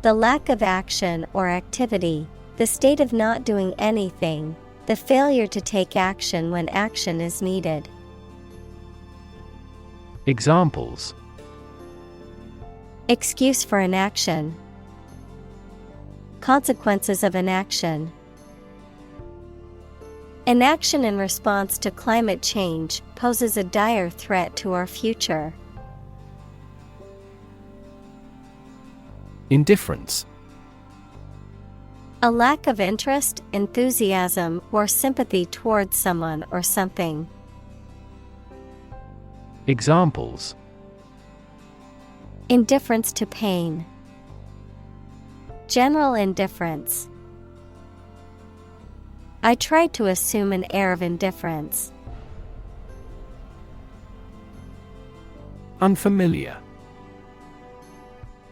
The lack of action or activity, the state of not doing anything, the failure to take action when action is needed. Examples: excuse for inaction, consequences of inaction. Inaction in response to climate change poses a dire threat to our future. Indifference. A lack of interest, enthusiasm, or sympathy towards someone or something. Examples: indifference to pain, general indifference. I tried to assume an air of indifference. Unfamiliar.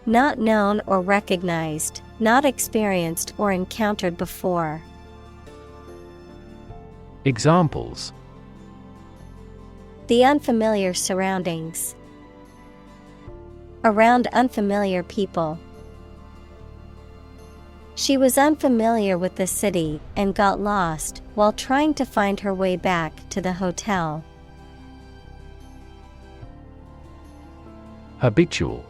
Not known or recognized, not experienced or encountered before. Examples: the unfamiliar surroundings, around unfamiliar people. She was unfamiliar with the city and got lost while trying to find her way back to the hotel. Habitual.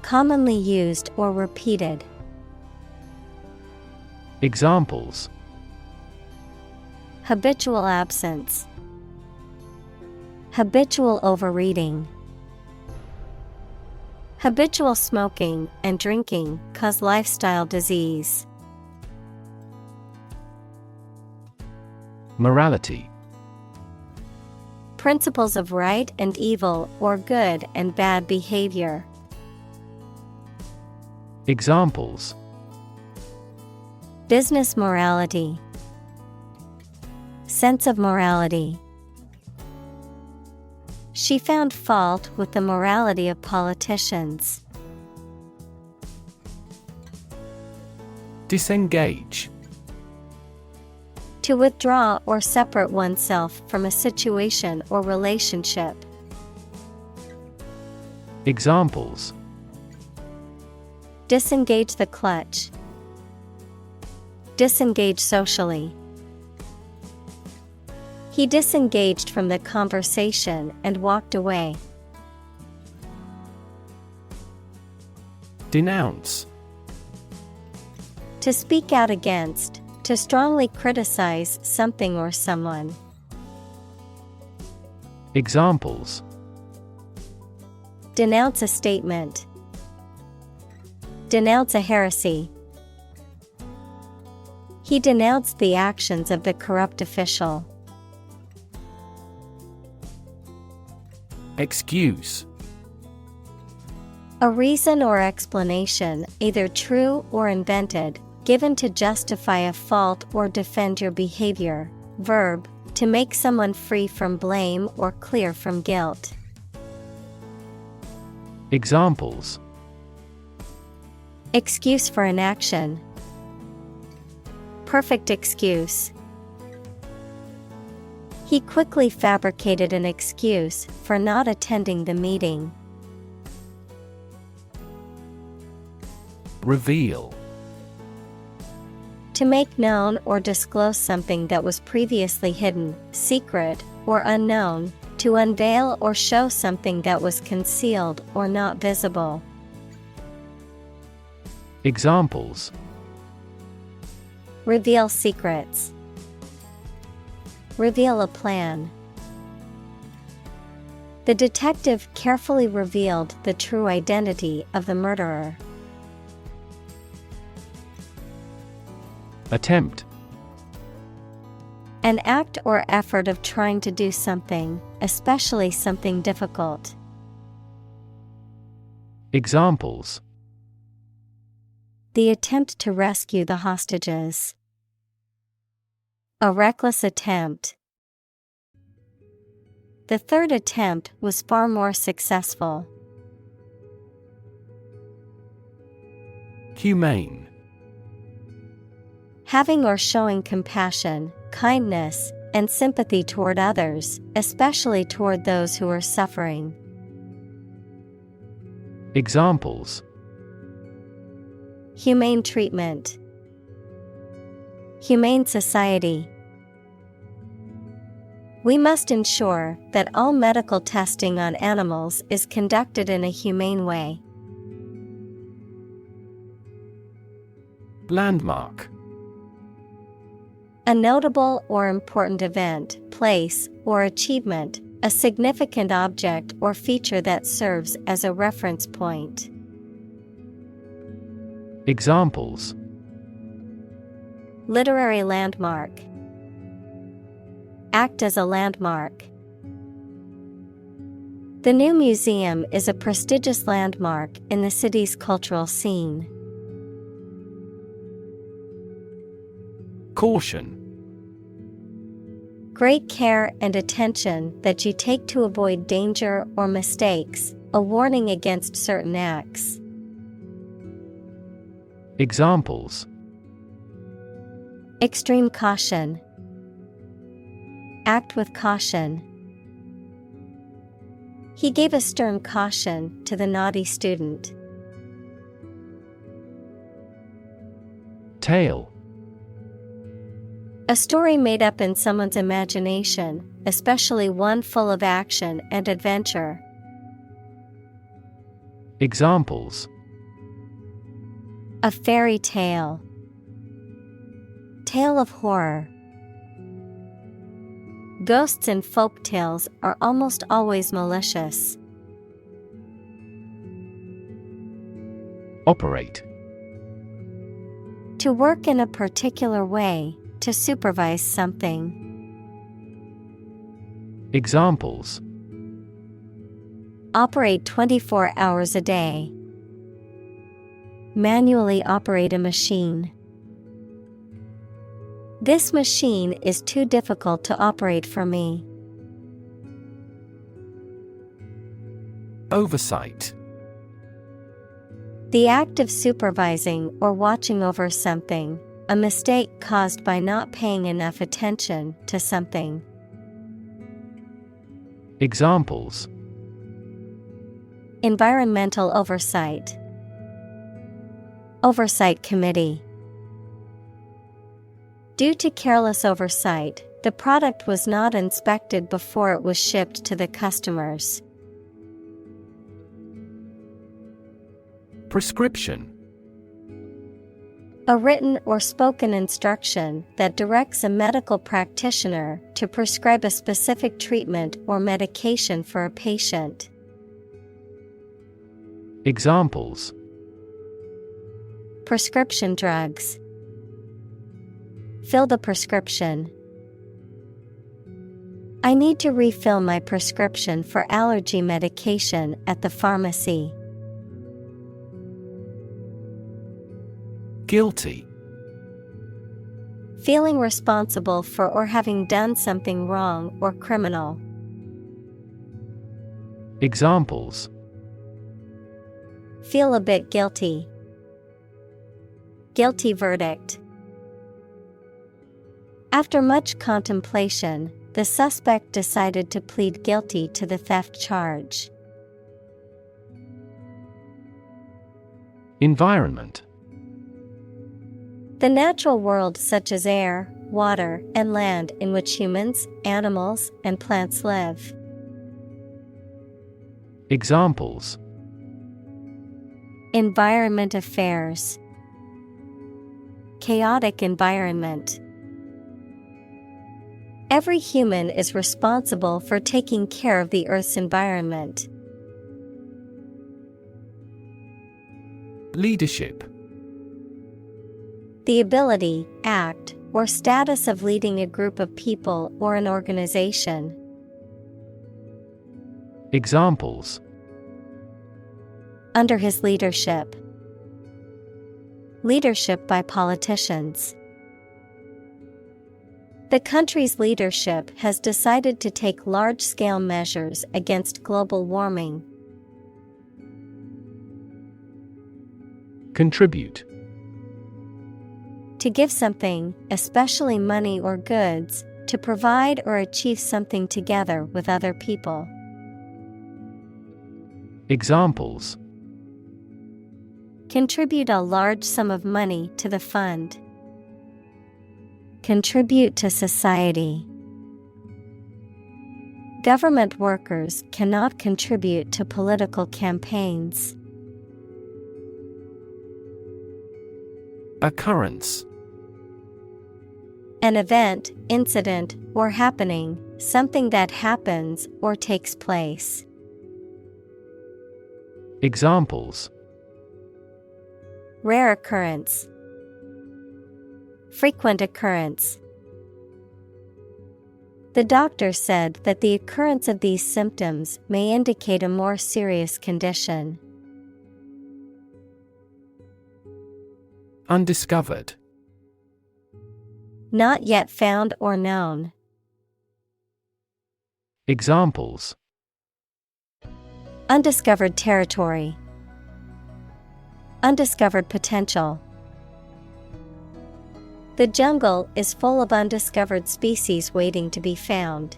Commonly used or repeated. Examples: habitual absence, habitual overeating. Habitual smoking and drinking cause lifestyle disease. Morality. Principles of right and evil or good and bad behavior. Examples: business morality, sense of morality. She found fault with the morality of politicians. Disengage. To withdraw or separate oneself from a situation or relationship. Examples: disengage the clutch, disengage socially. He disengaged from the conversation and walked away. Denounce. To speak out against, to strongly criticize something or someone. Examples: denounce a statement, denounce a heresy. He denounced the actions of the corrupt official. Excuse. A reason or explanation, either true or invented, given to justify a fault or defend your behavior. Verb, to make someone free from blame or clear from guilt. Examples: excuse for inaction, perfect excuse. He quickly fabricated an excuse for not attending the meeting. Reveal. To make known or disclose something that was previously hidden, secret, or unknown. To unveil or show something that was concealed or not visible. Examples: reveal secrets, reveal a plan. The detective carefully revealed the true identity of the murderer. Attempt. An act or effort of trying to do something, especially something difficult. Examples: the attempt to rescue the hostages. A reckless attempt. The third attempt was far more successful. Humane. Having or showing compassion, kindness, and sympathy toward others, especially toward those who are suffering. Examples: Humane treatment. Humane society. We must ensure that all medical testing on animals is conducted in a humane way. Landmark. A notable or important event, place, or achievement, a significant object or feature that serves as a reference point. Examples: Literary landmark. Act as a landmark. The new museum is a prestigious landmark in the city's cultural scene. Caution. Great care and attention that you take to avoid danger or mistakes, a warning against certain acts. Examples: Extreme caution. Act with caution. He gave a stern caution to the naughty student. Tale. A story made up in someone's imagination, especially one full of action and adventure. Examples: A fairy tale. Tale of horror. Ghosts in folk tales are almost always malicious. Operate. To work in a particular way, to supervise something. Examples: Operate 24 hours a day. Manually operate a machine. This machine is too difficult to operate for me. Oversight. The act of supervising or watching over something, a mistake caused by not paying enough attention to something. Examples: Environmental oversight. Oversight committee. Due to careless oversight, the product was not inspected before it was shipped to the customers. Prescription. A written or spoken instruction that directs a medical practitioner to prescribe a specific treatment or medication for a patient. Examples: Prescription drugs. Fill the prescription. I need to refill my prescription for allergy medication at the pharmacy. Guilty. Feeling responsible for or having done something wrong or criminal. Examples: Feel a bit guilty. Guilty verdict. After much contemplation, the suspect decided to plead guilty to the theft charge. Environment. The natural world such as air, water, and land in which humans, animals, and plants live. Examples: Environment affairs. Chaotic environment. Every human is responsible for taking care of the Earth's environment. Leadership. The ability, act, or status of leading a group of people or an organization. Examples: Under his leadership. Leadership by politicians. The country's leadership has decided to take large-scale measures against global warming. Contribute. To give something, especially money or goods, to provide or achieve something together with other people. Examples: Contribute a large sum of money to the fund. Contribute to society. Government workers cannot contribute to political campaigns. Occurrence. An event, incident, or happening, something that happens or takes place. Examples: Rare occurrence. Frequent occurrence. The doctor said that the occurrence of these symptoms may indicate a more serious condition. Undiscovered. Not yet found or known. Examples: Undiscovered territory. Undiscovered potential. The jungle is full of undiscovered species waiting to be found.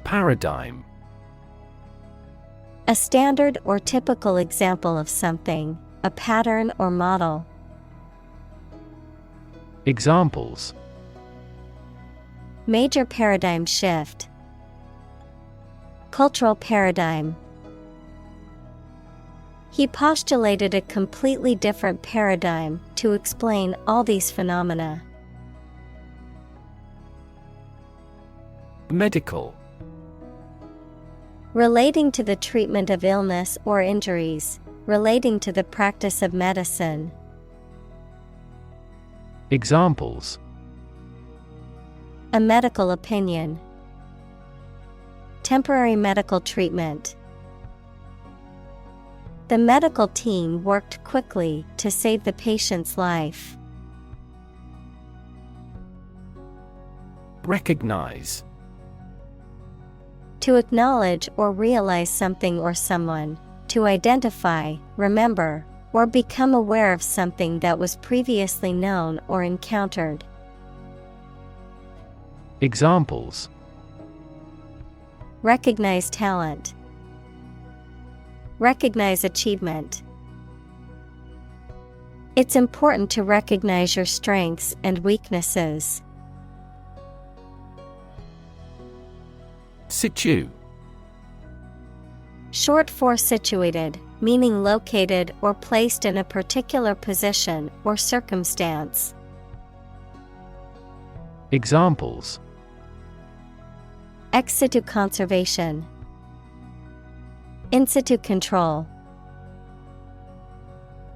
Paradigm. A standard or typical example of something, a pattern or model. Examples: Major paradigm shift. Cultural paradigm. He postulated a completely different paradigm to explain all these phenomena. Medical. Relating to the treatment of illness or injuries, relating to the practice of medicine. Examples: A medical opinion. Temporary medical treatment. The medical team worked quickly to save the patient's life. Recognize. To acknowledge or realize something or someone, to identify, remember, or become aware of something that was previously known or encountered. Examples: Recognize talent. Recognize achievement. It's important to recognize your strengths and weaknesses. Situ. Short for situated, meaning located or placed in a particular position or circumstance. Examples: Ex situ conservation. In situ control.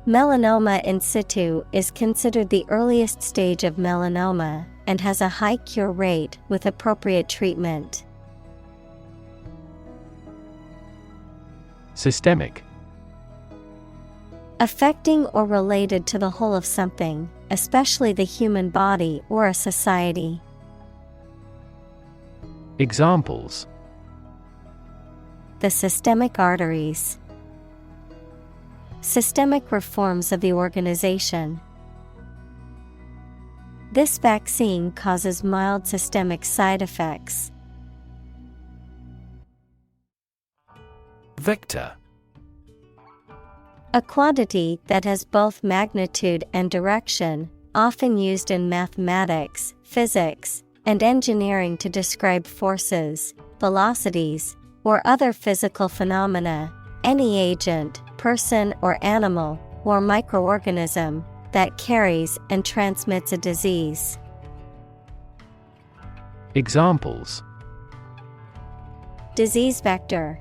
Melanoma in situ is considered the earliest stage of melanoma and has a high cure rate with appropriate treatment. Systemic. Affecting or related to the whole of something, especially the human body or a society. Examples: The systemic arteries. Systemic reforms of the organization. This vaccine causes mild systemic side effects. Vector. A quantity that has both magnitude and direction, often used in mathematics, physics, and engineering to describe forces, velocities, or other physical phenomena, any agent, person or animal, or microorganism, that carries and transmits a disease. Examples: Disease vector.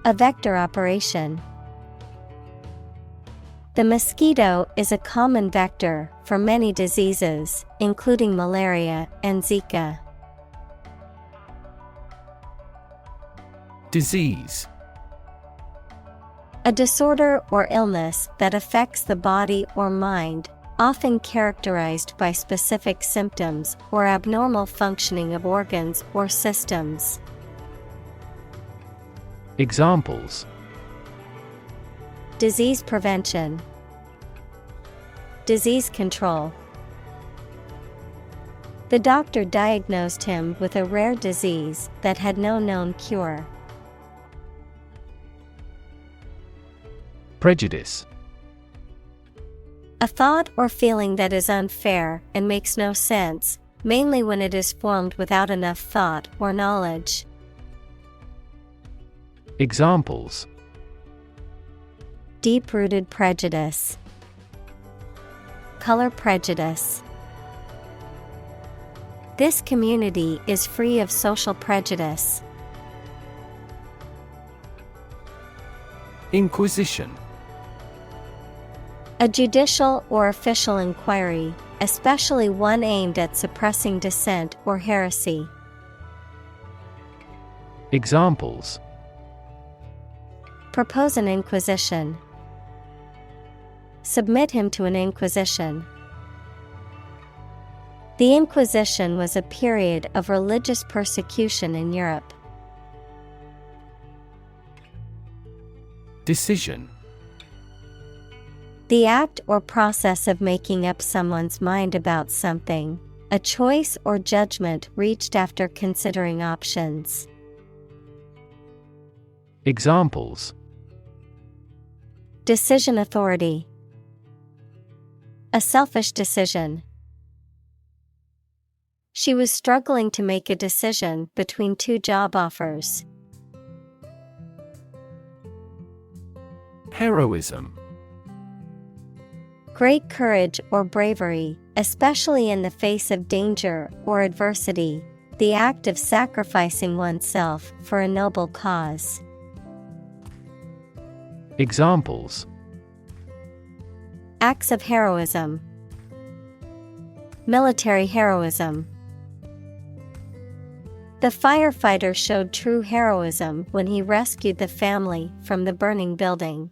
A vector operation. The mosquito is a common vector for many diseases, including malaria and Zika. Disease. A disorder or illness that affects the body or mind, often characterized by specific symptoms or abnormal functioning of organs or systems. Examples: Disease prevention, disease control. The doctor diagnosed him with a rare disease that had no known cure. Prejudice. A thought or feeling that is unfair and makes no sense, mainly when it is formed without enough thought or knowledge. Examples: Deep-rooted prejudice, color prejudice. This community is free of social prejudice. Inquisition. A judicial or official inquiry, especially one aimed at suppressing dissent or heresy. Examples: Propose an inquisition. Submit him to an inquisition. The Inquisition was a period of religious persecution in Europe. Decision. The act or process of making up someone's mind about something, a choice or judgment reached after considering options. Examples: Decision authority. A selfish decision. She was struggling to make a decision between two job offers. Heroism. Great courage or bravery, especially in the face of danger or adversity, the act of sacrificing oneself for a noble cause. Examples: Acts of heroism. Military heroism. The firefighter showed true heroism when he rescued the family from the burning building.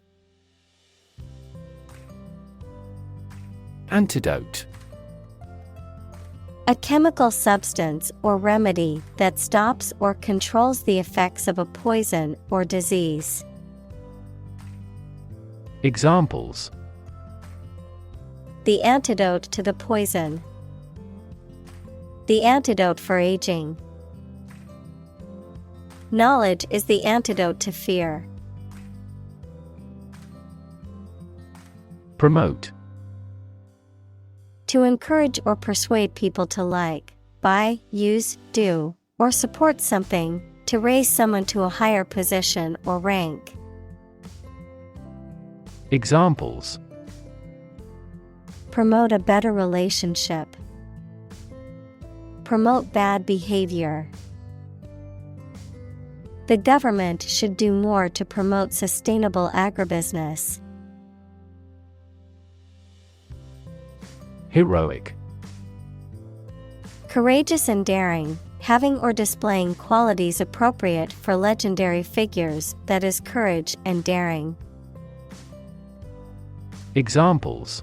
Antidote. A chemical substance or remedy that stops or controls the effects of a poison or disease. Examples: The antidote to the poison. The antidote for aging. Knowledge is the antidote to fear. Promote. To encourage or persuade people to like, buy, use, do, or support something, to raise someone to a higher position or rank. Examples: Promote a better relationship. Promote bad behavior. The government should do more to promote sustainable agribusiness. Heroic. Courageous and daring, having or displaying qualities appropriate for legendary figures, that is, courage and daring. Examples: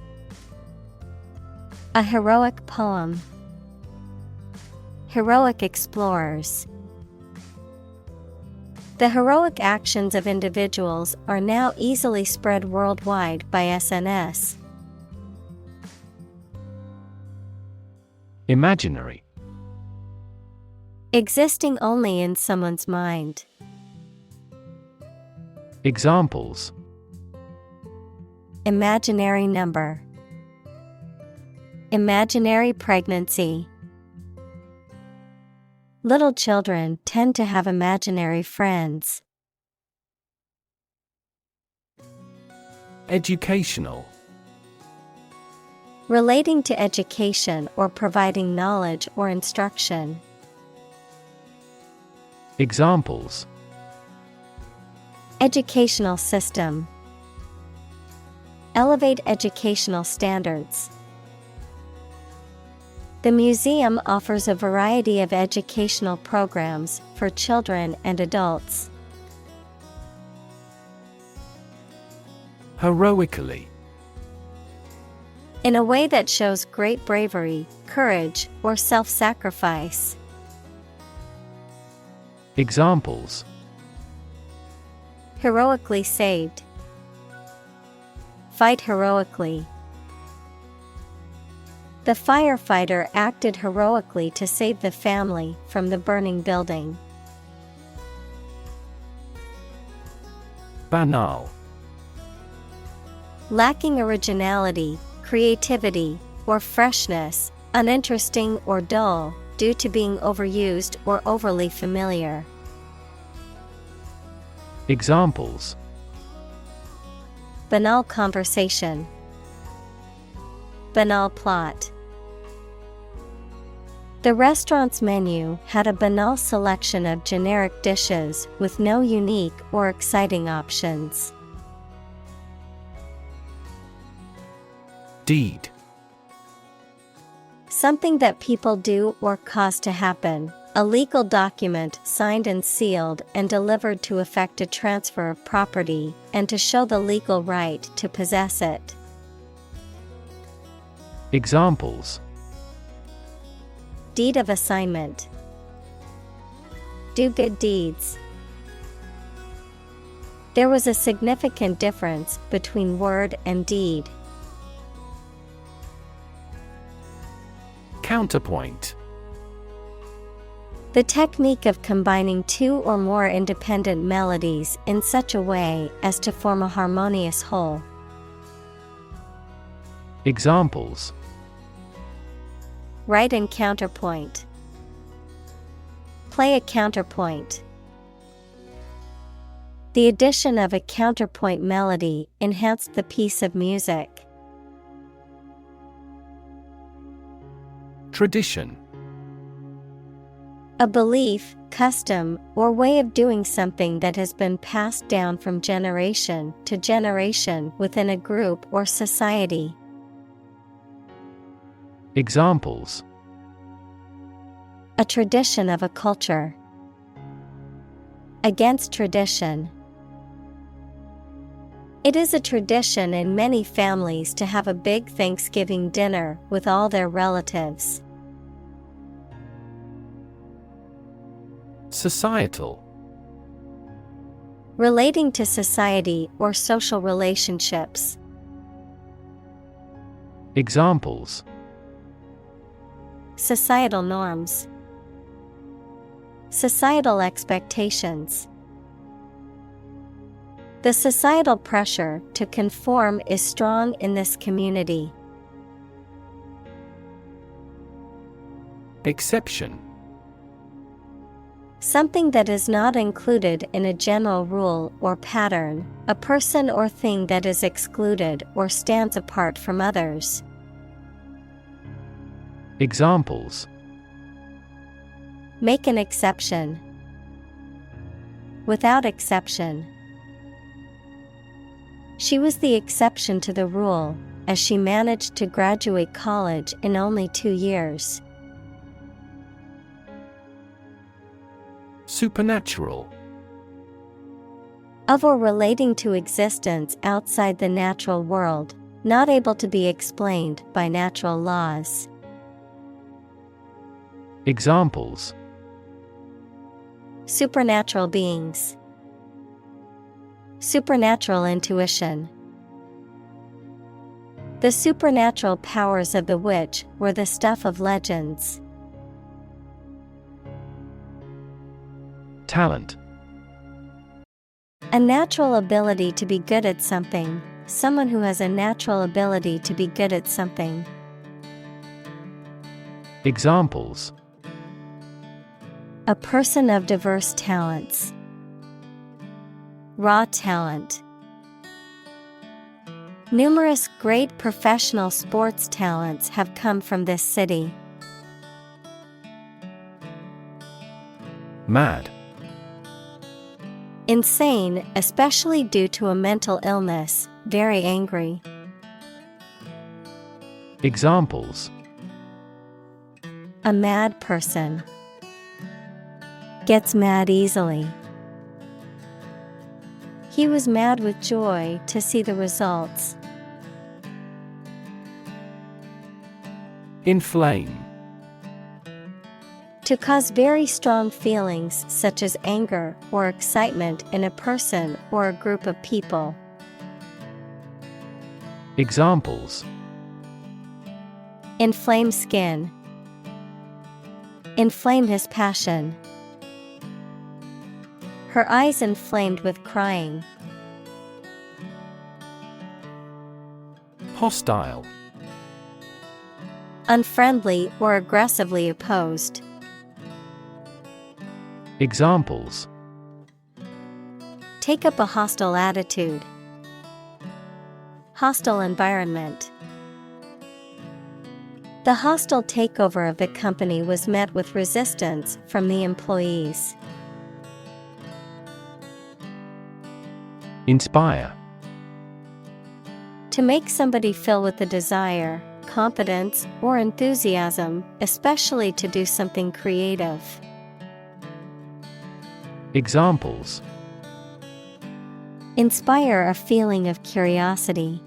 A heroic poem. Heroic explorers. The heroic actions of individuals are now easily spread worldwide by SNS. Imaginary. Existing only in someone's mind. Examples: Imaginary number. Imaginary pregnancy. Little children tend to have imaginary friends. Educational. Relating to education or providing knowledge or instruction. Examples: Educational system. Elevate educational standards. The museum offers a variety of educational programs for children and adults. Heroically. In a way that shows great bravery, courage, or self-sacrifice. Examples: Heroically saved. Fight heroically. The firefighter acted heroically to save the family from the burning building. Banal. Lacking originality, creativity, or freshness, uninteresting or dull, due to being overused or overly familiar. Examples: Banal conversation. Banal plot. The restaurant's menu had a banal selection of generic dishes with no unique or exciting options. Deed. Something that people do or cause to happen. A legal document signed and sealed and delivered to effect a transfer of property and to show the legal right to possess it. Examples: Deed of assignment. Do good deeds. There was a significant difference between word and deed. Counterpoint. The technique of combining two or more independent melodies in such a way as to form a harmonious whole. Examples: Write in counterpoint. Play a counterpoint. The addition of a counterpoint melody enhanced the piece of music. Tradition. A belief, custom, or way of doing something that has been passed down from generation to generation within a group or society. Examples: A tradition of a culture. Against tradition. It is a tradition in many families to have a big Thanksgiving dinner with all their relatives. Societal. Relating to society or social relationships. Examples: Societal norms. Societal expectations. The societal pressure to conform is strong in this community. Exception. Something that is not included in a general rule or pattern, a person or thing that is excluded or stands apart from others. Examples: Make an exception. Without exception. She was the exception to the rule, as she managed to graduate college in only 2 years. Supernatural. Of or relating to existence outside the natural world, not able to be explained by natural laws. Examples: Supernatural beings. Supernatural intuition. The supernatural powers of the witch were the stuff of legends. Talent. A natural ability to be good at something. Someone who has a natural ability to be good at something. Examples: A person of diverse talents. Raw talent. Numerous great professional sports talents have come from this city. Mad. Insane, especially due to a mental illness, very angry. Examples: A mad person. Gets mad easily. He was mad with joy to see the results. Inflame. To cause very strong feelings such as anger or excitement in a person or a group of people. Examples: Inflame skin. Inflame his passion. Her eyes inflamed with crying. Hostile. Unfriendly or aggressively opposed. Examples: Take up a hostile attitude. Hostile environment. The hostile takeover of the company was met with resistance from the employees. Inspire. To make somebody feel with the desire, confidence, or enthusiasm, especially to do something creative. Examples: Inspire a feeling of curiosity.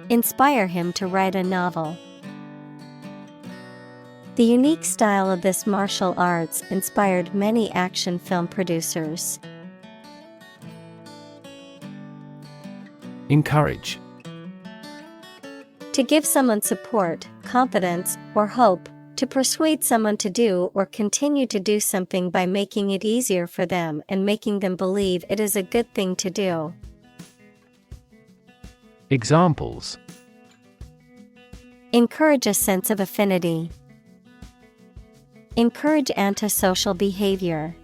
Inspire him to write a novel. The unique style of this martial arts inspired many action film producers. Encourage. To give someone support, confidence, or hope, to persuade someone to do or continue to do something by making it easier for them and making them believe it is a good thing to do. Examples: Encourage a sense of affinity. Encourage antisocial behavior.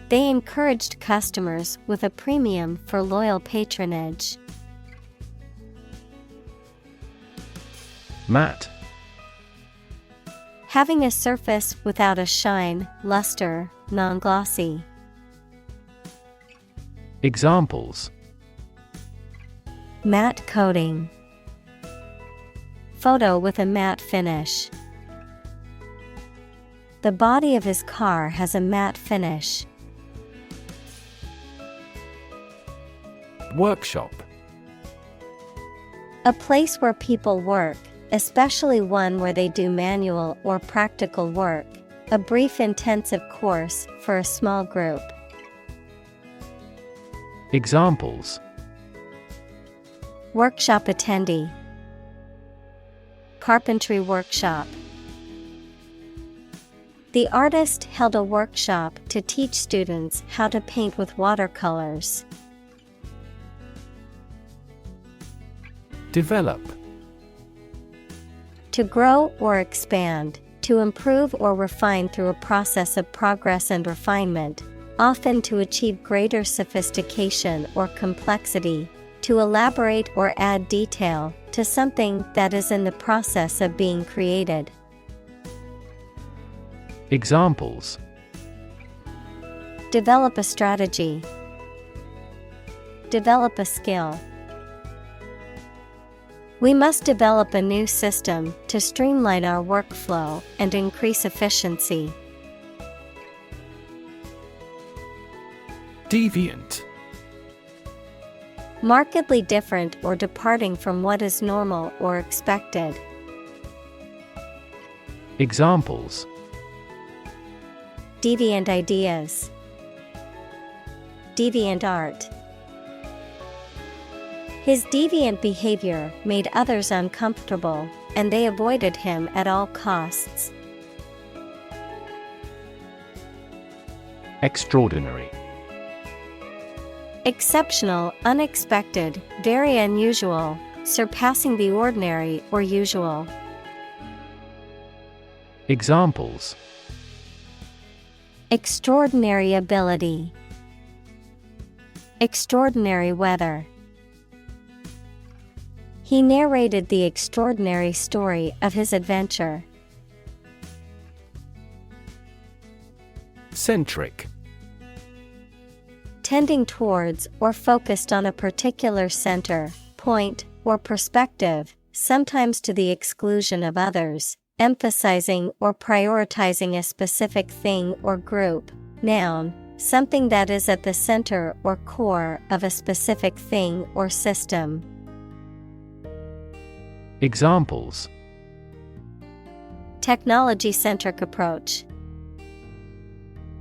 They encouraged customers with a premium for loyal patronage. Matte. Having a surface without a shine, luster, non-glossy. Examples: Matte coating. Photo with a matte finish. The body of his car has a matte finish. Workshop. A place where people work, especially one where they do manual or practical work. A brief intensive course for a small group. Examples: Workshop attendee. Carpentry workshop. The artist held a workshop to teach students how to paint with watercolors. Develop. To grow or expand, to improve or refine through a process of progress and refinement, often to achieve greater sophistication or complexity, to elaborate or add detail to something that is in the process of being created. Examples: Develop a strategy. Develop a skill. We must develop a new system to streamline our workflow and increase efficiency. Deviant. Markedly different or departing from what is normal or expected. Examples: Deviant ideas. Deviant art. His deviant behavior made others uncomfortable, and they avoided him at all costs. Extraordinary. Exceptional, unexpected, very unusual, surpassing the ordinary or usual. Examples: Extraordinary ability. Extraordinary weather. He narrated the extraordinary story of his adventure. Centric. Tending towards or focused on a particular center, point, or perspective, sometimes to the exclusion of others, emphasizing or prioritizing a specific thing or group. Noun, something that is at the center or core of a specific thing or system. Examples: technology-centric approach,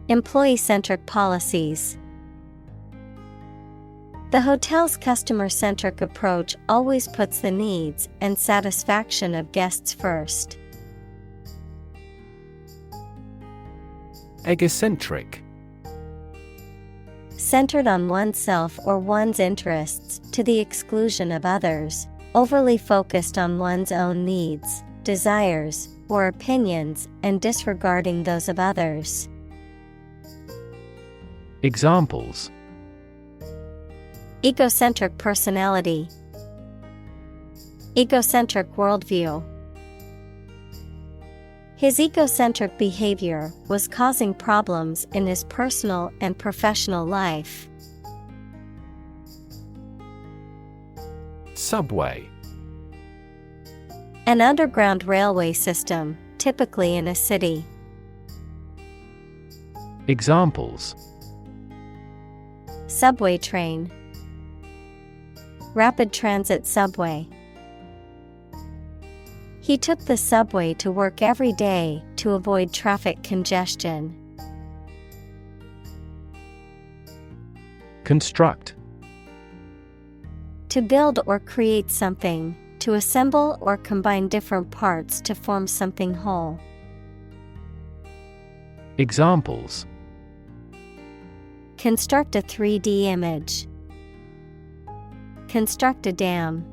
employee-centric policies. The hotel's customer-centric approach always puts the needs and satisfaction of guests first. Egocentric. Centered on oneself or one's interests to the exclusion of others, overly focused on one's own needs, desires, or opinions and disregarding those of others. Examples: egocentric personality, egocentric worldview. His egocentric behavior was causing problems in his personal and professional life. Subway. An underground railway system, typically in a city. Examples: subway train, rapid transit subway. He took the subway to work every day to avoid traffic congestion. Construct. To build or create something, to assemble or combine different parts to form something whole. Examples: construct a 3D image, construct a dam.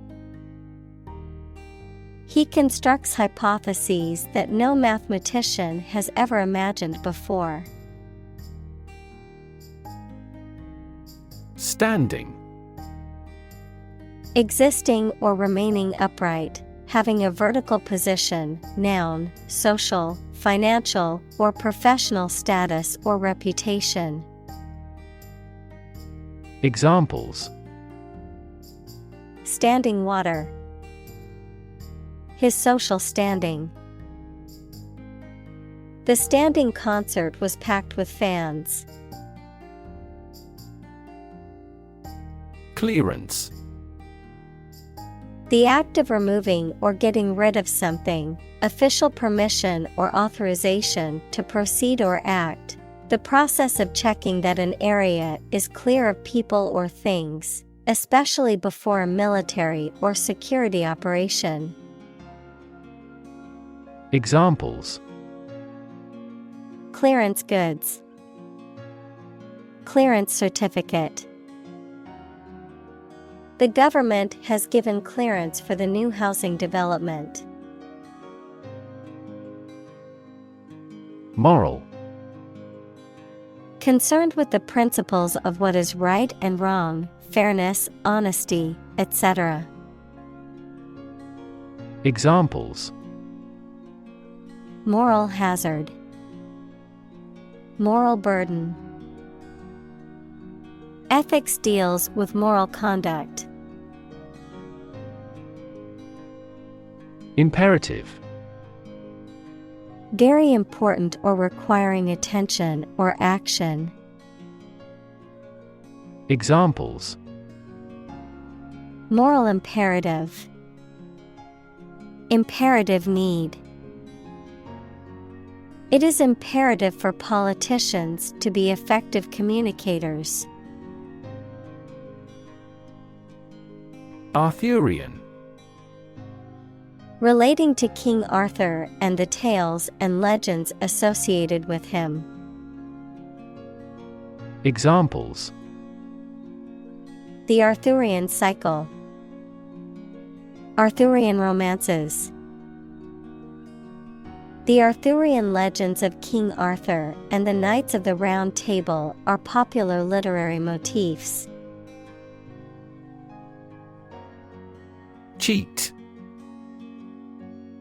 He constructs hypotheses that no mathematician has ever imagined before. Standing. Existing or remaining upright, having a vertical position, noun, social, financial, or professional status or reputation. Examples: standing water, his social standing. The standing concert was packed with fans. Clearance. The act of removing or getting rid of something, official permission or authorization to proceed or act, the process of checking that an area is clear of people or things, especially before a military or security operation. Examples: clearance goods, clearance certificate. The government has given clearance for the new housing development. Moral. Concerned with the principles of what is right and wrong, fairness, honesty, etc. Examples: moral hazard, moral burden. Ethics deals with moral conduct. Imperative. Very important or requiring attention or action. Examples: moral imperative, imperative need. It is imperative for politicians to be effective communicators. Arthurian. Relating to King Arthur and the tales and legends associated with him. Examples: the Arthurian cycle, Arthurian romances. The Arthurian legends of King Arthur and the Knights of the Round Table are popular literary motifs. Cheat.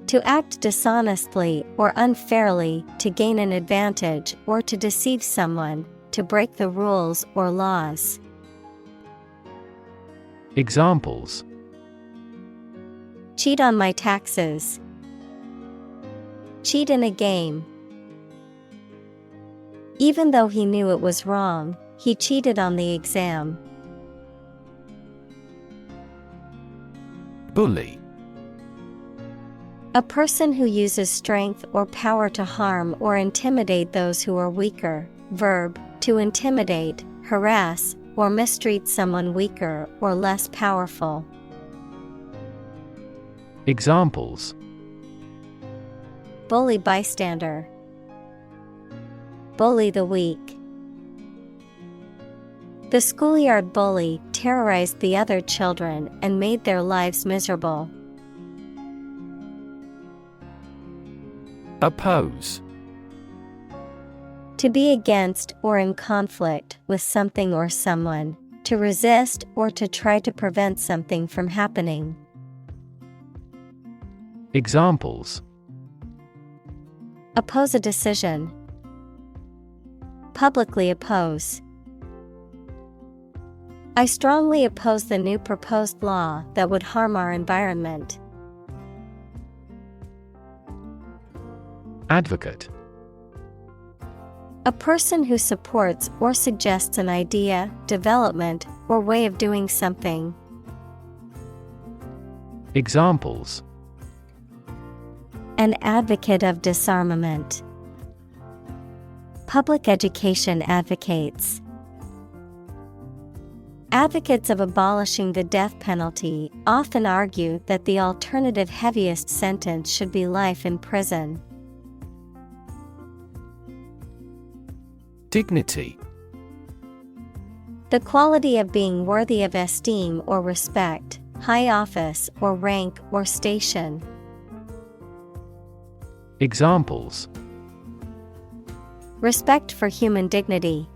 To act dishonestly or unfairly to gain an advantage or to deceive someone, to break the rules or laws. Examples: cheat on my taxes, cheat in a game. Even though he knew it was wrong, he cheated on the exam. Bully. A person who uses strength or power to harm or intimidate those who are weaker. Verb, to intimidate, harass, or mistreat someone weaker or less powerful. Examples: Bully bystander. Bully the weak. The schoolyard bully terrorized the other children and made their lives miserable. Oppose. To be against or in conflict with something or someone, to resist or to try to prevent something from happening. Examples: Oppose a decision. Publicly oppose. I strongly oppose the new proposed law that would harm our environment. Advocate. A person who supports or suggests an idea, development, or way of doing something. Examples: An advocate of disarmament. Public education advocates. Advocates of abolishing the death penalty often argue that the alternative heaviest sentence should be life in prison. Dignity. The quality of being worthy of esteem or respect, high office or rank or station. Examples: Respect for human dignity.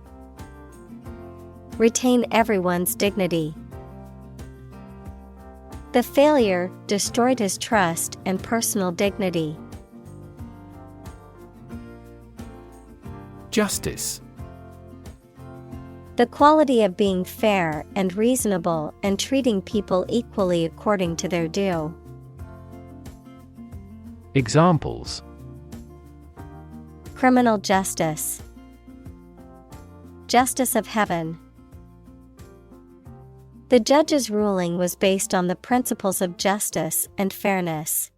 Retain everyone's dignity. The failure destroyed his trust and personal dignity. Justice. The quality of being fair and reasonable and treating people equally according to their due. Examples: Criminal justice. Justice of heaven. The judge's ruling was based on the principles of justice and fairness.